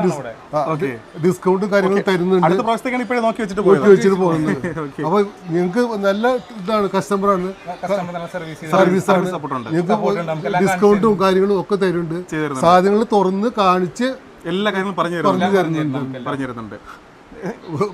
ഡിസ്കൗണ്ടും കാര്യങ്ങളും തരുന്നുണ്ട് അടുത്ത പ്രാവശ്യത്തേക്കാണ് ഇപ്പോഴേ നോക്കി വെച്ചിട്ട് നോക്കി വെച്ചിട്ട് പോകുന്നത് അപ്പൊ നിങ്ങൾക്ക് നല്ല ഇതാണ് കസ്റ്റമറാണ് കസ്റ്റമർ നല്ല സർവീസ് സർവീസാണ് സപ്പോർട്ടുണ്ട് നിങ്ങൾക്ക് ഡിസ്കൗണ്ടും കാര്യങ്ങളും ഒക്കെ തരുന്നുണ്ട് സാധനങ്ങൾ തുറന്ന് കാണിച്ച് എല്ലാ കാര്യങ്ങളും പറഞ്ഞു തരുന്നുണ്ട്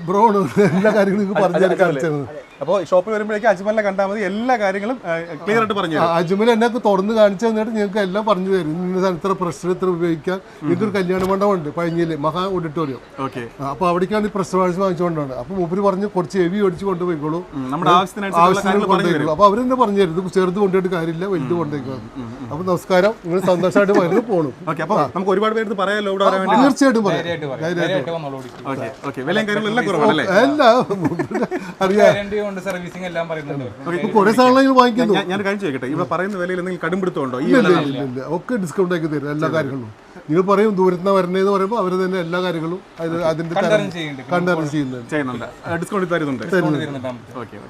ബ്രോ എല്ലാ കാര്യങ്ങളും നിങ്ങൾക്ക് പറഞ്ഞു തരാൻ കാണിച്ചത് അപ്പോൾ ഷോപ്പിൽ വരുമ്പോഴേക്കും അജ്മലിനെ കണ്ടാൽ മതി എല്ലാ കാര്യങ്ങളും ക്ലിയർ ആയിട്ട് പറഞ്ഞു തരും അജ്മൽ എന്നെ തുറന്ന് കാണിച്ചു തന്നിട്ട് നിങ്ങൾക്ക് എല്ലാം പറഞ്ഞു തരും ഇന്ന സ്ഥലത്ത് പ്രഷർ എത്ര ഉപയോഗിക്കാം ഇതൊരു കല്യാണ മണ്ഡപമുണ്ട് പഴഞ്ഞില് മഹാ ഓഡിറ്റോറിയം ഓക്കെ അപ്പൊ അവിടേക്കാണ് ഈ പ്രഷർ വാഷ് വാങ്ങിച്ചുകൊണ്ടാണ് അപ്പൊ മൂപ്പര് പറഞ്ഞ് കുറച്ച് ഹെവി അടിച്ച് കൊണ്ടുപോയിക്കോളൂ നമ്മുടെ ആവശ്യത്തിന് കൊണ്ടുപോയിക്കോളൂ അപ്പൊ അവരെന്നെ പറഞ്ഞു തരും ഇത് ചെറുത് കൊണ്ടുപോയിട്ട് കാര്യമില്ല വലുത് കൊണ്ടുപോയിക്കോളൂ അപ്പൊ നമസ്കാരം നിങ്ങൾ സന്തോഷമായിട്ട് വരുന്നത് പോകണം ഓക്കെ അപ്പോൾ നമുക്ക് ഒരുപാട് പേര് പറയാമല്ലോ ഇവിടെ വരാൻ വേണ്ടി തീർച്ചയായിട്ടും പറയാം ഓക്കെ ഓക്കെ വിലയും കാര്യങ്ങളെല്ലാം കുറവാണല്ലേ അറിയാം കൊണ്ട് സർവീസിംഗ് എല്ലാം പറയുന്നുണ്ട് കുറെ സാധനങ്ങൾ വാങ്ങിക്കുന്നു ഞാൻ കാര്യം ചോദിക്കട്ടെ ഇവിടെ പറയുന്ന വിലയിൽ എന്തെങ്കിലും കടുംപിടുത്തമുണ്ടോ ഈ ഇല്ല ഒക്കെ ഡിസ്കൗണ്ട് ആക്കി തരും എല്ലാ കാര്യങ്ങളും നിങ്ങൾ പറയും ദൂരത്തുനിന്ന് വരുന്നതെന്ന് പറയുമ്പോൾ അവർ തന്നെ എല്ലാ കാര്യങ്ങളും അതിന്റെ കണ്ടറിഞ്ഞ് ചെയ്യുന്നുണ്ട് ചെയ്യുന്നുണ്ട് ഡിസ്കൗണ്ട് തരുന്നുണ്ട്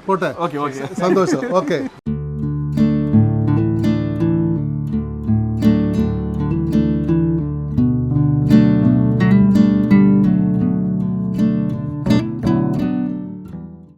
പോട്ടെ ഓക്കെ ഓക്കെ സന്തോഷം ഓക്കെ